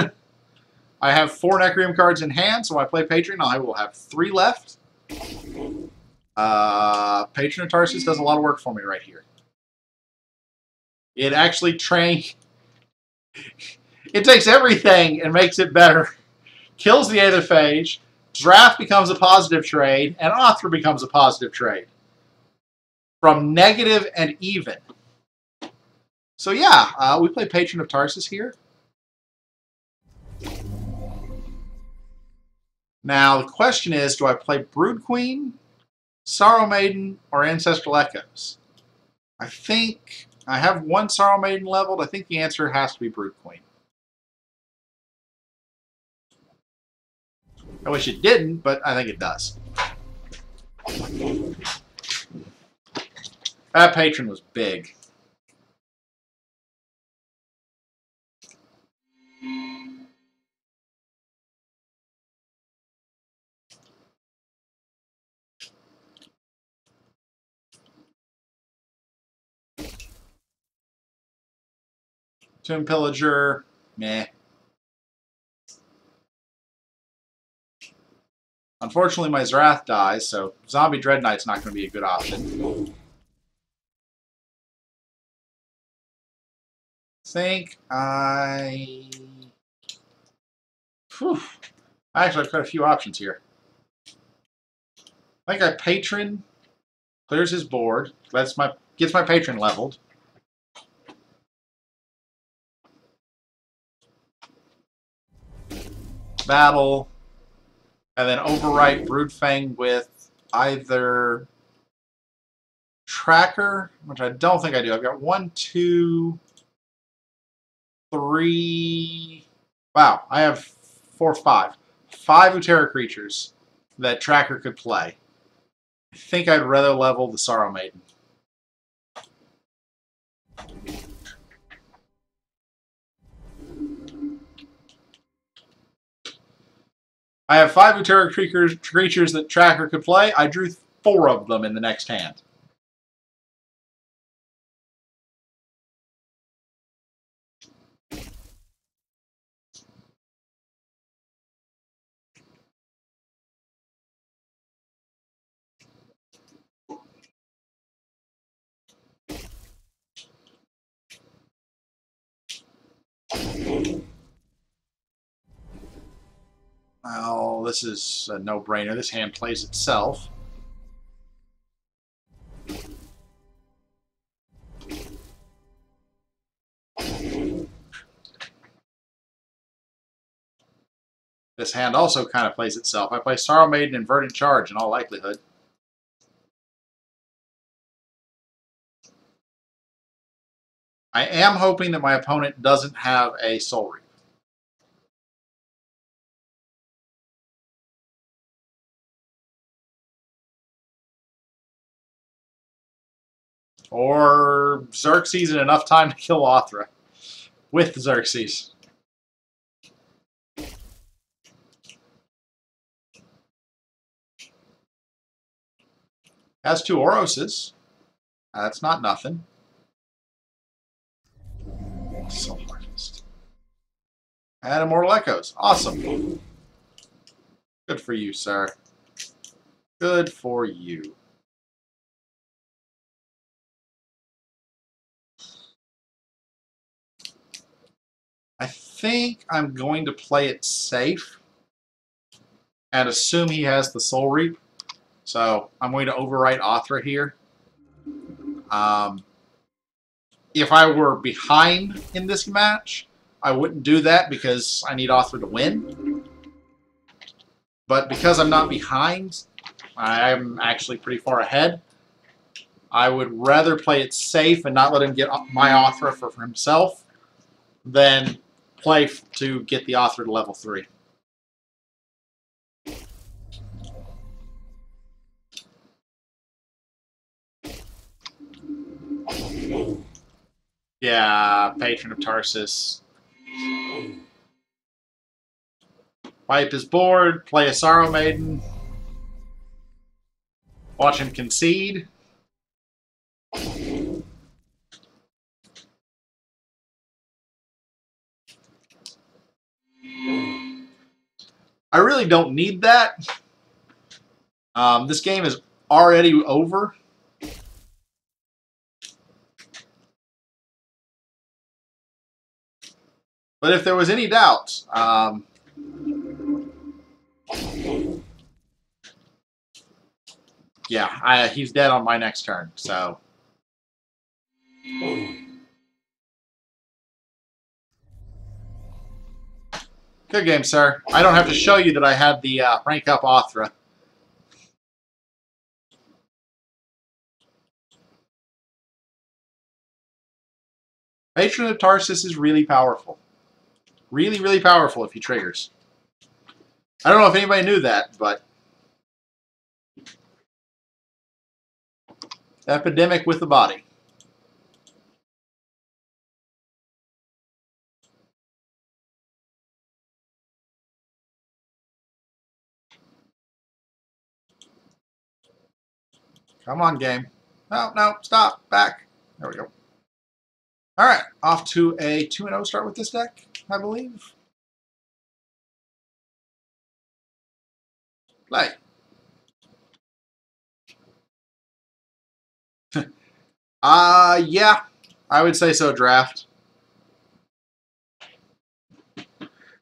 I have 4 Necrium cards in hand, so when I play Patron, I will have 3 left. Patron of Tarsus does a lot of work for me right here. It actually it takes everything and makes it better. Kills the Aetherphage, Draft becomes a positive trade, and Othra becomes a positive trade. From negative and even. So yeah, we play Patron of Tarsus here. Now the question is, do I play Brood Queen, Sorrow Maiden, or Ancestral Echoes? I think I have 1 Sorrow Maiden leveled. I think the answer has to be Brood Queen. I wish it didn't, but I think it does. That Patron was big. Tomb Pillager, meh. Unfortunately, my Zrath dies, so Zombie Dread Knight's not going to be a good option. Actually, I've got a few options here. I think I Patron, clears his board, gets my Patron leveled. Battle, and then overwrite Broodfang with either Tracker, which I don't think I do. I've got 1, 2, 3. Wow, I have 4, 5. 5 Utera creatures that Tracker could play. I think I'd rather level the Sorrow Maiden. I have 5 Utera creatures that Tracker could play. I drew 4 of them in the next hand. Well, this is a no-brainer. This hand plays itself. This hand also kind of plays itself. I play Sorrow Maiden Inverted Charge in all likelihood. I am hoping that my opponent doesn't have a Soul Reap. Or Xerxes in enough time to kill Othra. With Xerxes. Has 2 Oroses. That's not nothing. So hardest. And Immortal Echoes. Awesome. Good for you, sir. Good for you. I think I'm going to play it safe and assume he has the Soul Reap. So I'm going to overwrite Othra here. If I were behind in this match, I wouldn't do that because I need Othra to win. But because I'm not behind, I'm actually pretty far ahead. I would rather play it safe and not let him get my Othra for himself than play to get the Othra to level 3. Yeah, Patron of Tarsus. Wipe his board, play a Sorrow Maiden. Watch him concede. I really don't need that. This game is already over. But if there was any doubt, yeah, he's dead on my next turn. So good game, sir. I don't have to show you that I had the rank up Othra. Patron of Tarsus is really powerful. Really, really powerful if he triggers. I don't know if anybody knew that, but epidemic with the body. Come on, game. No, no, stop. Back. There we go. All right, off to a 2-0 start with this deck, I believe. Play. Yeah, I would say so, draft.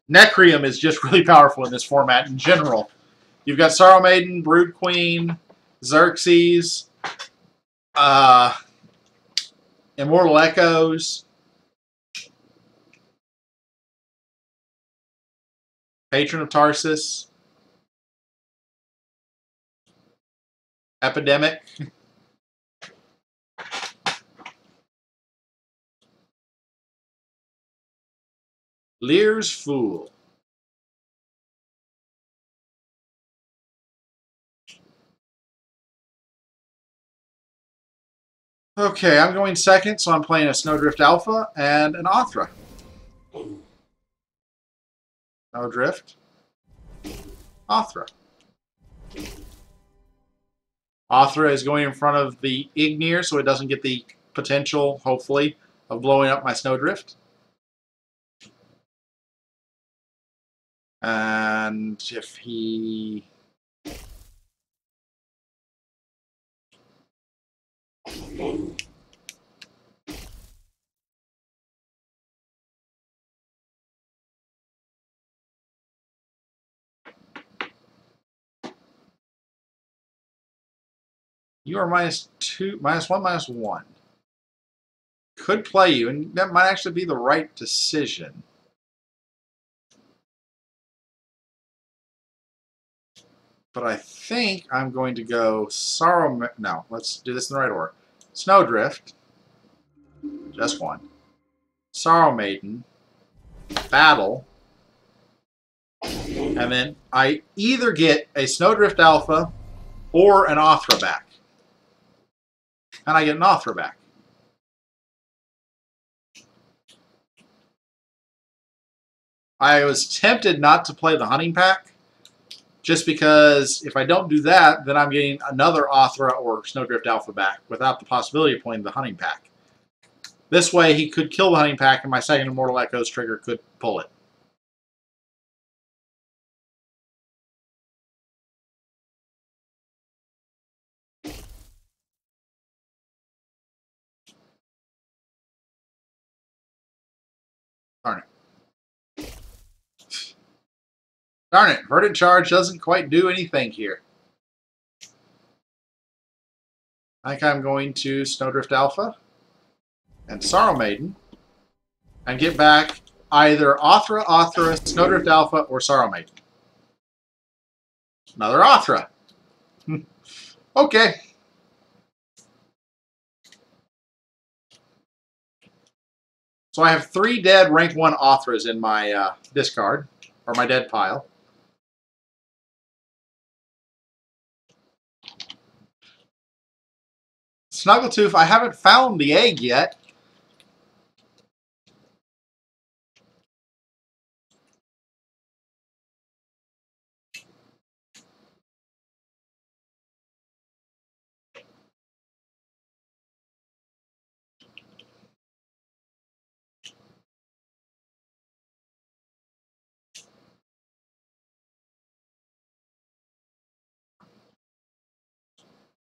Necrium is just really powerful in this format in general. You've got Sorrow Maiden, Brood Queen, Xerxes, Immortal Echoes, Patron of Tarsus, Epidemic. Lear's Fool. Okay, I'm going second, so I'm playing a Snowdrift Alpha and an Othra. Snowdrift. Othra. Othra is going in front of the Ignir, so it doesn't get the potential, hopefully, of blowing up my Snowdrift. And if he... You are -2, -1, -1. Could play you, and that might actually be the right decision. But I think I'm going to go Sorrow... No, let's do this in the right order. Snowdrift. Just one. Sorrow Maiden. Battle. And then I either get a Snowdrift Alpha or an Othra back. And I get an Othra back. I was tempted not to play the hunting pack, just because if I don't do that, then I'm getting another Othra or Snowdrift Alpha back without the possibility of playing the hunting pack. This way, he could kill the hunting pack, and my second Immortal Echoes trigger could pull it. Darn it. Darn it. Verdant Charge doesn't quite do anything here. I think I'm going to Snowdrift Alpha and Sorrow Maiden and get back either Othra, Snowdrift Alpha, or Sorrow Maiden. Another Othra. Okay. So I have 3 dead rank 1 Othras in my discard, or my dead pile. Snuggletooth, I haven't found the egg yet.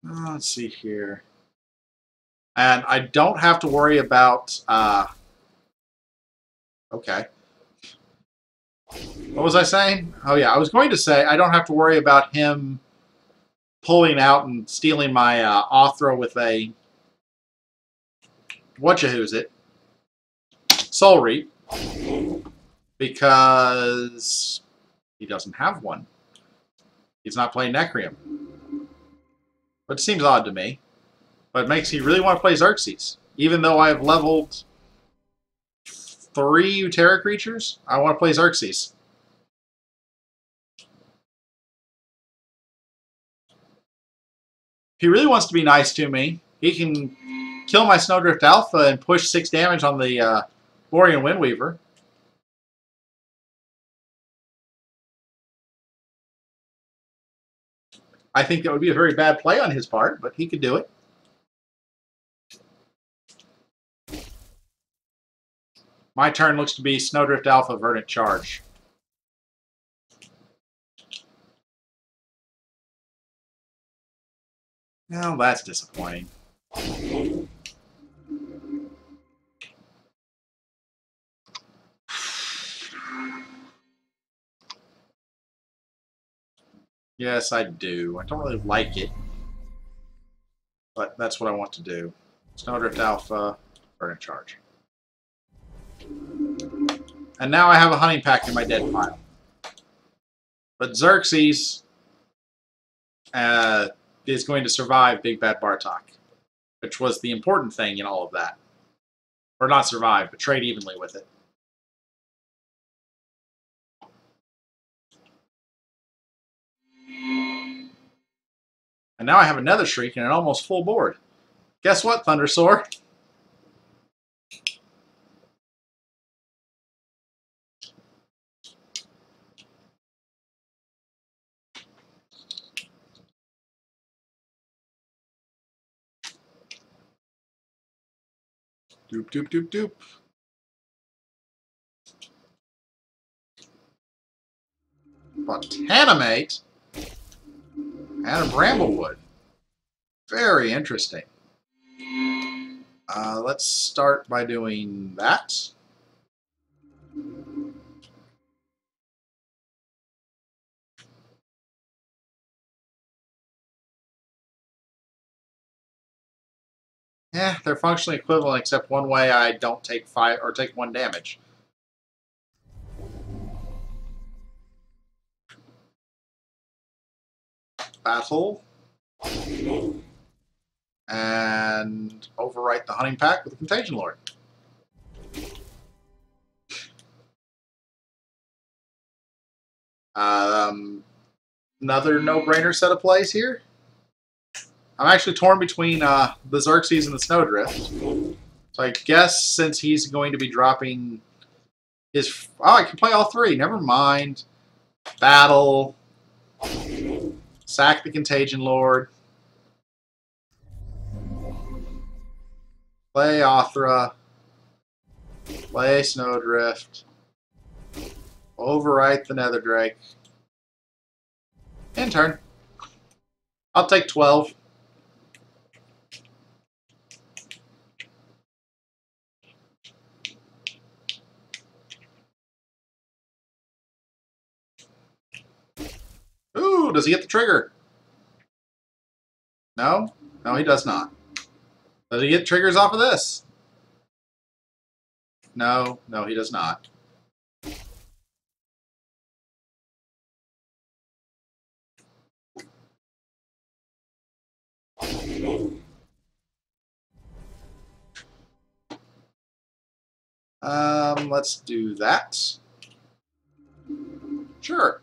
Let's see here. And I don't have to worry about... okay. What was I saying? Oh, yeah. I was going to say I don't have to worry about him pulling out and stealing my Othra with a... whatcha-who's-it? Soul Reap. Because he doesn't have one. He's not playing Necrium. Which seems odd to me. But it makes me really want to play Xerxes. Even though I've leveled 3 Utera creatures, I want to play Xerxes. If he really wants to be nice to me, he can kill my Snowdrift Alpha and push 6 damage on the Borean Windweaver. I think that would be a very bad play on his part, but he could do it. My turn looks to be Snowdrift Alpha Verdant Charge. Well, that's disappointing. Yes, I do. I don't really like it, but that's what I want to do. Snowdrift Alpha, Verdant Charge. And now I have a hunting pack in my dead pile. But Xerxes is going to survive Big Bad Bartok, which was the important thing in all of that. Or not survive, but trade evenly with it. And now I have another Shriek and an almost full board. Guess what, Thundersaur? Doop, doop, doop, doop. Botanimate and a Bramblewood. Very interesting. Let's start by doing that. Yeah, they're functionally equivalent, except one way I don't take 5 or take 1 damage. Battle. And overwrite the hunting pack with the Contagion Lord. Another no-brainer set of plays here. I'm actually torn between the Xerxes and the Snowdrift. So I guess since he's going to be dropping I can play all three. Never mind. Battle. Sack the Contagion Lord. Play Othra. Play Snowdrift. Overwrite the Netherdrake. End turn. I'll take 12. Ooh, does he get the trigger? No? No, he does not. Does he get triggers off of this? No, no, he does not. Let's do that. Sure.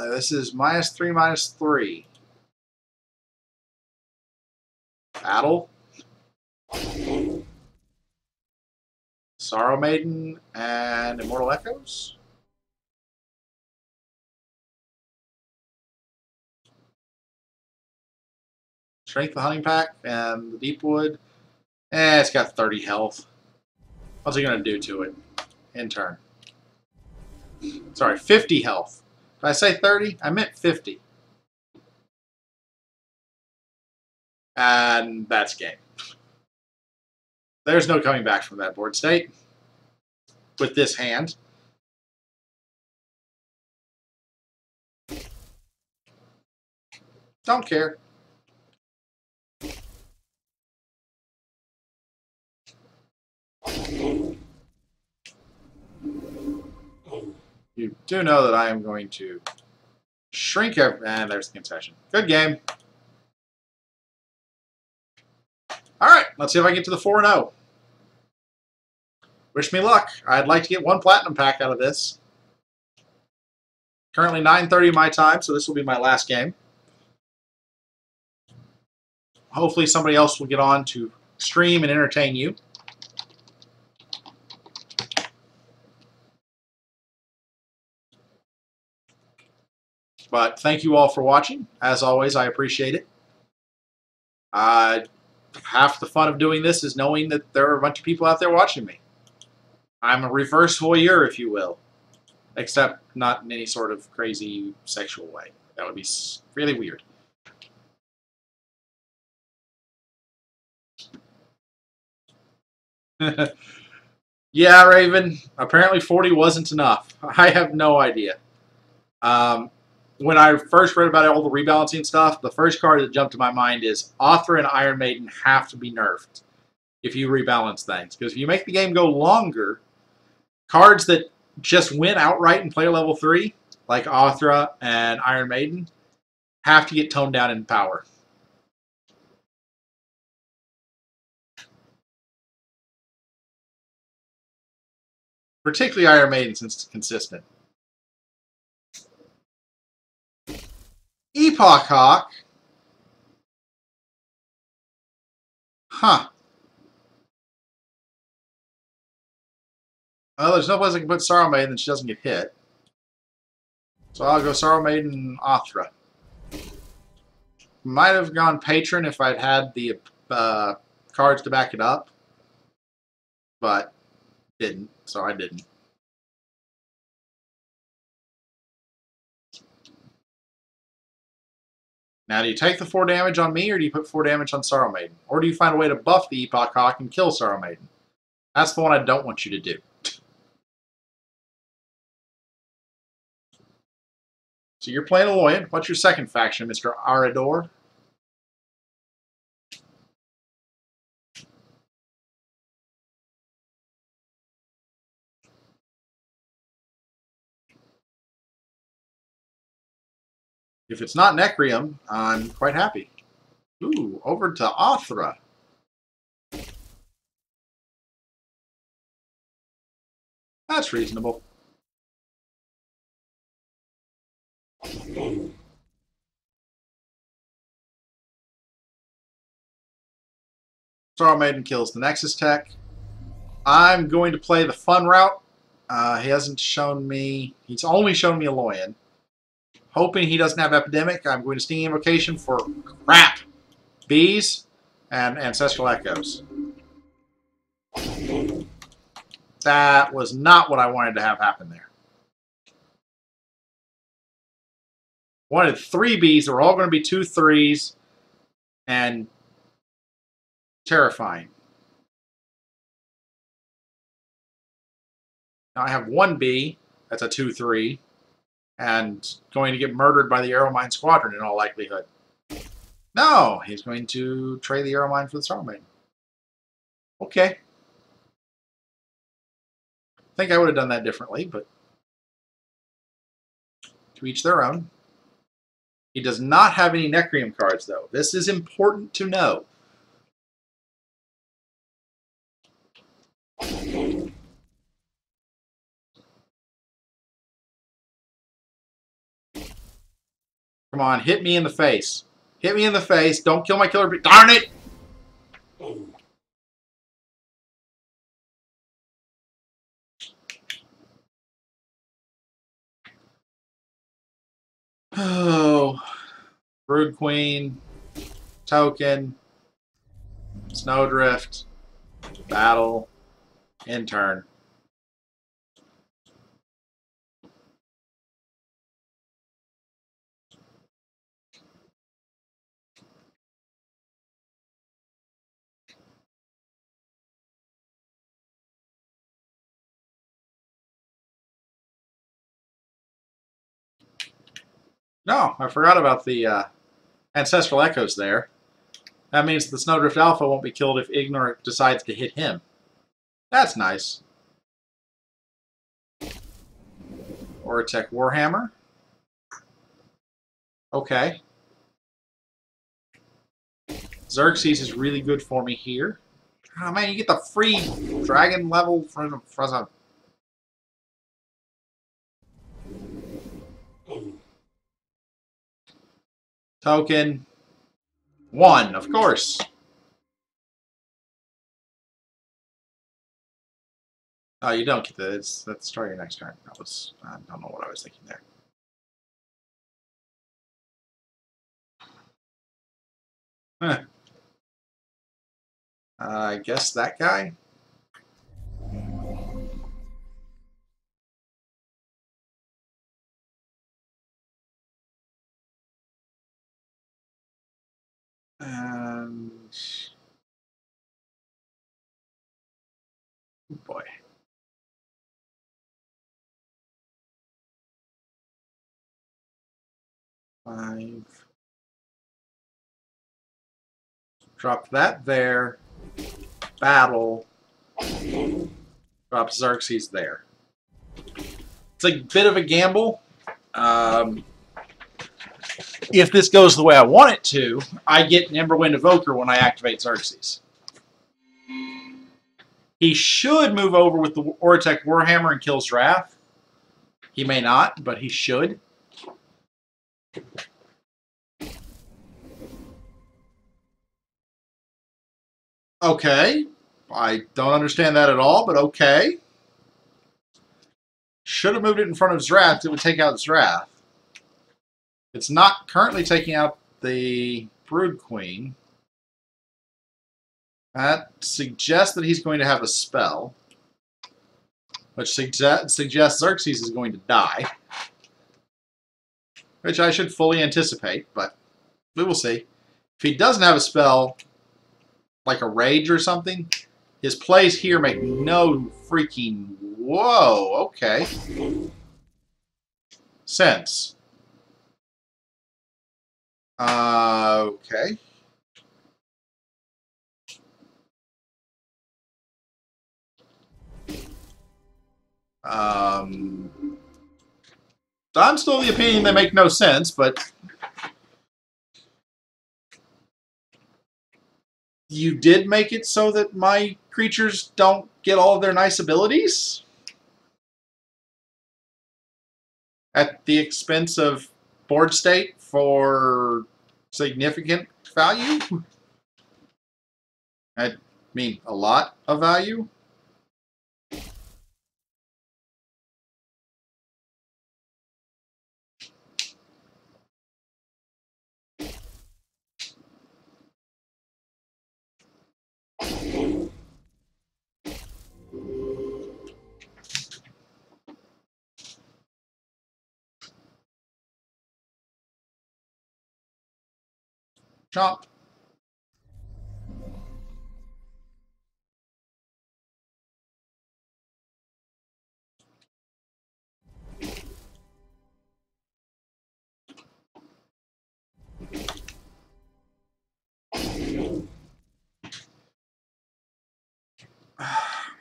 This is -3, -3. Battle. Sorrow Maiden and Immortal Echoes. Strength the Hunting Pack and the Deepwood. It's got 30 health. What's he going to do to it? In turn. Sorry, 50 health. Did I say 30? I meant 50. And that's game. There's no coming back from that board state with this hand. Don't care. You do know that I am going to shrink every... And there's the concession. Good game. All right, let's see if I can get to the 4-0. Wish me luck. I'd like to get one platinum pack out of this. Currently 9:30 my time, so this will be my last game. Hopefully somebody else will get on to stream and entertain you. But thank you all for watching. As always, I appreciate it. Half the fun of doing this is knowing that there are a bunch of people out there watching me. I'm a reverse voyeur, if you will. Except not in any sort of crazy sexual way. That would be really weird. Yeah, Raven. Apparently 40 wasn't enough. I have no idea. When I first read about all the rebalancing stuff, the first card that jumped to my mind is Othra and Iron Maiden have to be nerfed if you rebalance things. Because if you make the game go longer, cards that just win outright in player level 3, like Othra and Iron Maiden, have to get toned down in power. Particularly Iron Maiden, since it's consistent. Epoch Hawk. Huh. Well, there's no place I can put Sorrow Maiden that she doesn't get hit. So I'll go Sorrow Maiden, Othra. Might have gone Patron if I'd had the cards to back it up. But didn't, so I didn't. Now, do you take the 4 damage on me, or do you put 4 damage on Sorrow Maiden? Or do you find a way to buff the Epoch Hawk and kill Sorrow Maiden? That's the one I don't want you to do. So you're playing Aloyan. What's your second faction, Mr. Arador? If it's not Necrium, I'm quite happy. Ooh, over to Othra. That's reasonable. Sorrow Maiden kills the Nexus Tech. I'm going to play the fun route. He hasn't shown me... He's only shown me a Loyan. Hoping he doesn't have Epidemic, I'm going to Stinging Invocation for crap. Bees and Ancestral Echoes. That was not what I wanted to have happen there. Wanted 3 bees. They were all going to be 2 3s. And terrifying. Now I have 1 bee. That's a 2-3. And going to get murdered by the Arrowmine Squadron in all likelihood. No, he's going to trade the Arrowmine for the Starmane. Okay. I think I would have done that differently, but to each their own. He does not have any Necrium cards, though. This is important to know. Come on, hit me in the face. Hit me in the face. Don't kill my killer bee. Darn it! Oh. Brood Queen. Token. Snowdrift. Battle. Intern. No, I forgot about the Ancestral Echoes there. That means the Snowdrift Alpha won't be killed if Ignorant decides to hit him. That's nice. Oratech Warhammer. Okay. Xerxes is really good for me here. Oh man, you get the free dragon level from a... Token. 1, of course. Oh, you don't get that. That's start your next turn. I don't know what I was thinking there. Huh. I guess that guy? And... oh boy. Five. Drop that there. Battle. Drop Xerxes there. It's a bit of a gamble. If this goes the way I want it to, I get an Emberwind Evoker when I activate Xerxes. He should move over with the Oratech Warhammer and kill Wrath. He may not, but he should. Okay. I don't understand that at all, but okay. Should have moved it in front of Wrath. It would take out Wrath. It's not currently taking out the Brood Queen. That suggests that he's going to have a spell, which suggests Xerxes is going to die, which I should fully anticipate, but we will see. If he doesn't have a spell, like a Rage or something, his plays here make no freaking... whoa, okay. Sense. Okay. I'm still of the opinion they make no sense, but you did make it so that my creatures don't get all of their nice abilities at the expense of board state for significant value. I mean, a lot of value. Chomp.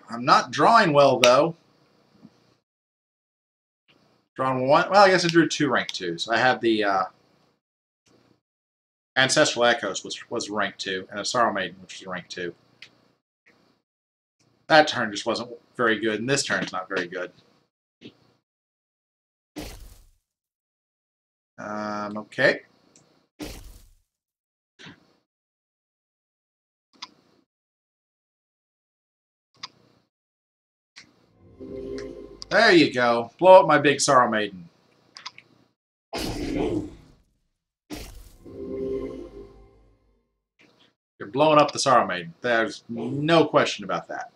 I'm not drawing well, though. Drawn one. Well, I guess I drew 2 rank 2s. I had the Ancestral Echoes, which was rank 2, and a Sorrow Maiden, which was rank 2. That turn just wasn't very good, and this turn's not very good. Okay. There you go. Blow up my big Sorrow Maiden. You're blowing up the Sorrow Maiden. There's no question about that.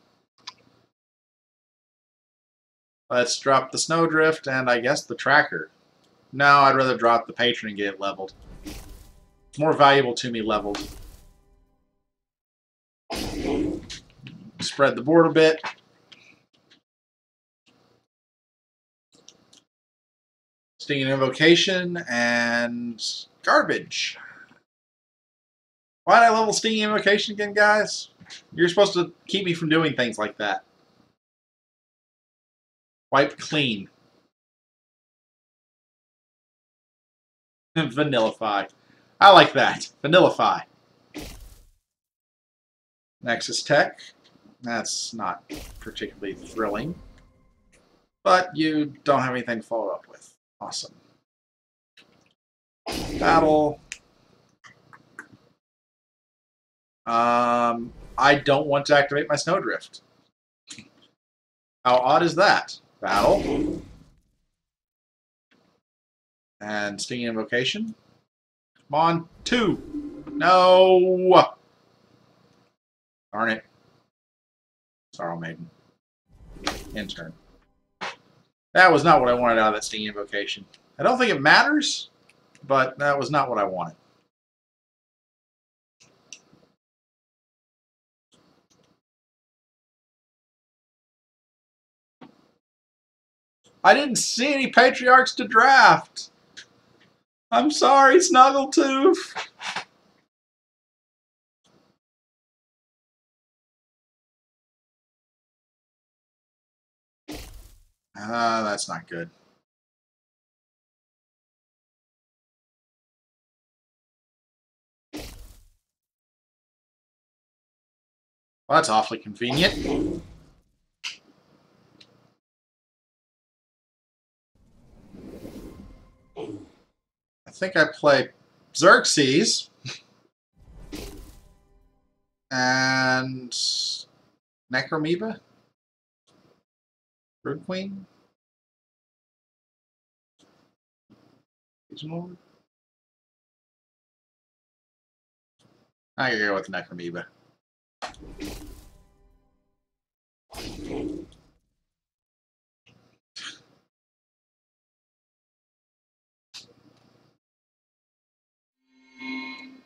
Let's drop the Snowdrift and I guess the Tracker. No, I'd rather drop the Patron and get it leveled. It's more valuable to me leveled. Spread the board a bit. Stinging Invocation and Garbage. Why did I level Stinging Invocation again, guys? You're supposed to keep me from doing things like that. Wipe clean. Vanillify. I like that. Vanillify. Nexus Tech. That's not particularly thrilling. But you don't have anything to follow up with. Awesome. Battle. I don't want to activate my Snowdrift. How odd is that? Battle. And Stinging Invocation. Come on. 2. No. Darn it. Sorrow Maiden. End turn. That was not what I wanted out of that Stinging Invocation. I don't think it matters, but that was not what I wanted. I didn't see any Patriarchs to draft. I'm sorry, Snuggletooth. That's not good. Well, that's awfully convenient. I think I play Xerxes and Necromoeba, Brood Queen. I gotta go with Necromoeba.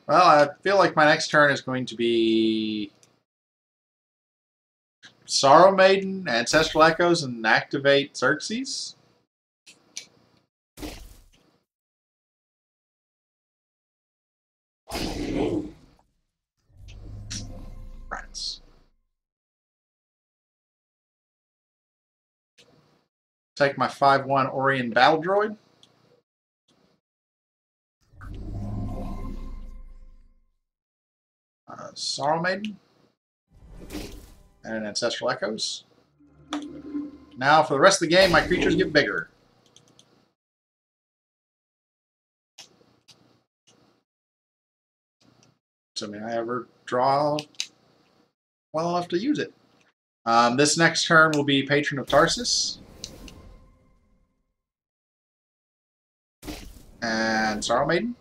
Well, I feel like my next turn is going to be Sorrow Maiden, Ancestral Echoes, and activate Xerxes. Rats. Take my 5/1 Orion Battle Droid. Sorrow Maiden. And Ancestral Echoes. Now, for the rest of the game, my creatures get bigger. So may I ever draw well enough to use it. This next turn will be Patron of Tarsus. And Sorrow Maiden.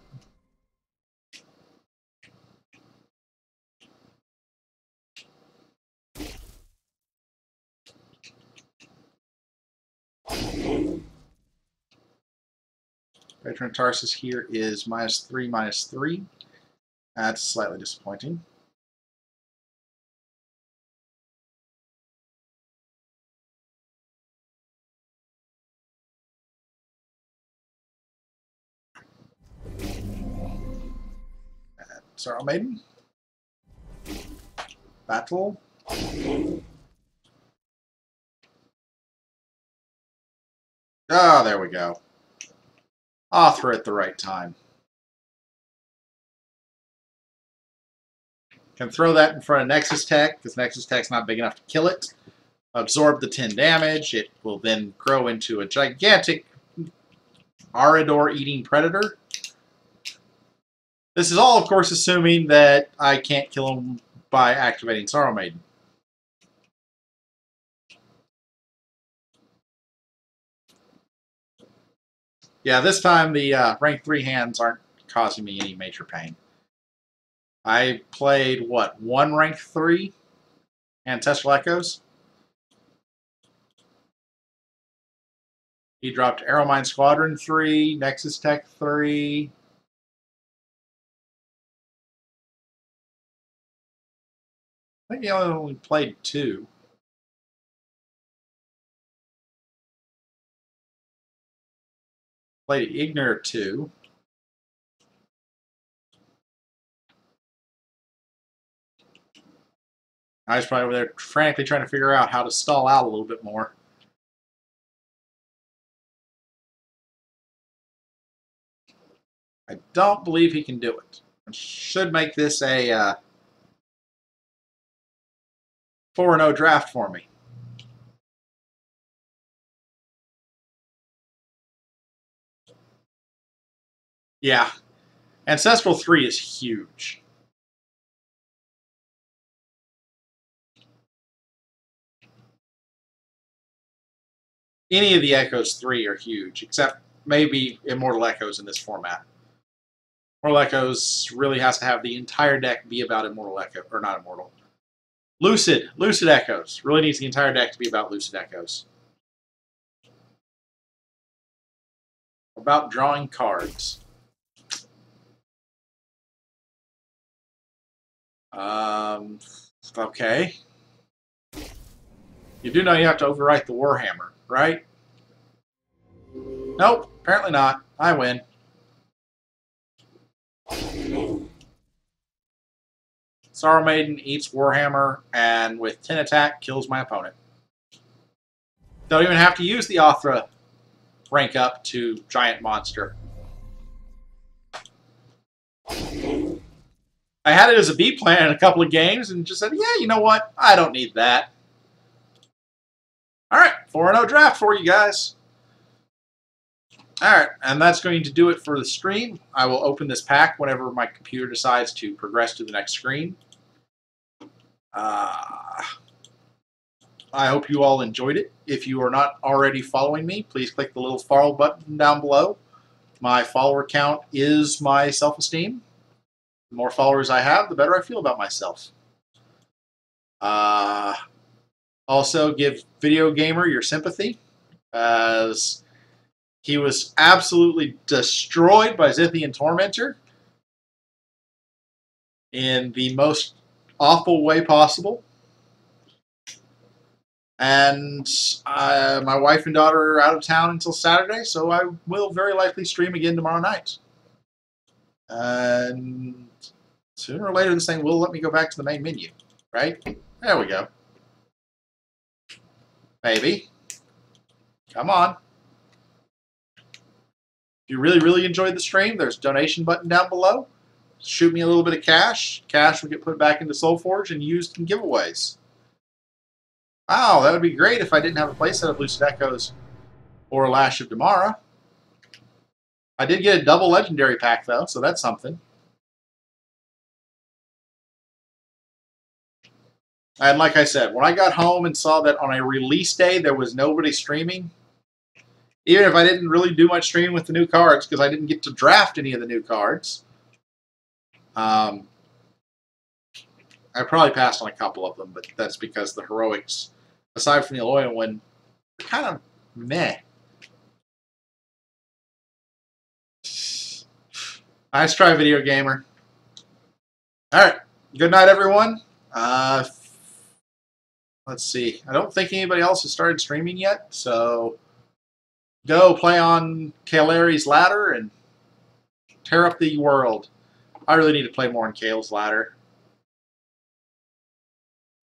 Patron of Tarsus here is -3/-3. That's slightly disappointing. Sorrow Maiden. Battle. Ah, there we go. Author at the right time. Can throw that in front of Nexus Tech, because Nexus Tech's not big enough to kill it. Absorb the 10 damage. It will then grow into a gigantic Arador-eating predator. This is all, of course, assuming that I can't kill him by activating Sorrow Maiden. Yeah, this time the rank 3 hands aren't causing me any major pain. I played, what, one rank 3 Ancestral Echoes? He dropped Arrowmine Squadron 3, Nexus Tech 3. I think he only played 2. Played Ignore 2. I was probably over there frantically trying to figure out how to stall out a little bit more. I don't believe he can do it. It should make this a 4-0 draft for me. Yeah. Ancestral 3 is huge. Any of the Echoes 3 are huge, except maybe Immortal Echoes in this format. Immortal Echoes really has to have the entire deck be about Immortal Echo, or not Immortal. Lucid Echoes. Really needs the entire deck to be about Lucid Echoes. About drawing cards. Okay. You do know you have to overwrite the Warhammer, right? Nope, apparently not. I win. Sorrow Maiden eats Warhammer, and with 10 attack, kills my opponent. Don't even have to use the Othra rank up to Giant Monster. I had it as a B plan in a couple of games and just said, yeah, you know what? I don't need that. Alright, 4-0 draft for you guys. Alright, and that's going to do it for the stream. I will open this pack whenever my computer decides to progress to the next screen. I hope you all enjoyed it. If you are not already following me, please click the little follow button down below. My follower count is my self-esteem. The more followers I have, the better I feel about myself. Also, give Video Gamer your sympathy, as he was absolutely destroyed by Zithian Tormentor in the most awful way possible. And my wife and daughter are out of town until Saturday, so I will very likely stream again tomorrow night. And sooner or later, this thing will let me go back to the main menu, right? There we go. Maybe. Come on. If you really, really enjoyed the stream, there's a donation button down below. Shoot me a little bit of cash. Cash will get put back into Solforge and used in giveaways. Wow, that would be great if I didn't have a playset of Lucid Echoes or Lash of Damara. I did get a double legendary pack, though, so that's something. And like I said, when I got home and saw that on a release day there was nobody streaming, even if I didn't really do much streaming with the new cards because I didn't get to draft any of the new cards, I probably passed on a couple of them, but that's because the heroics, aside from the loyal one, are kind of meh. Nice try, Video Gamer. All right. Good night, everyone. Let's see. I don't think anybody else has started streaming yet, so go play on Kael'Ari's Ladder and tear up the world. I really need to play more on Kale's Ladder.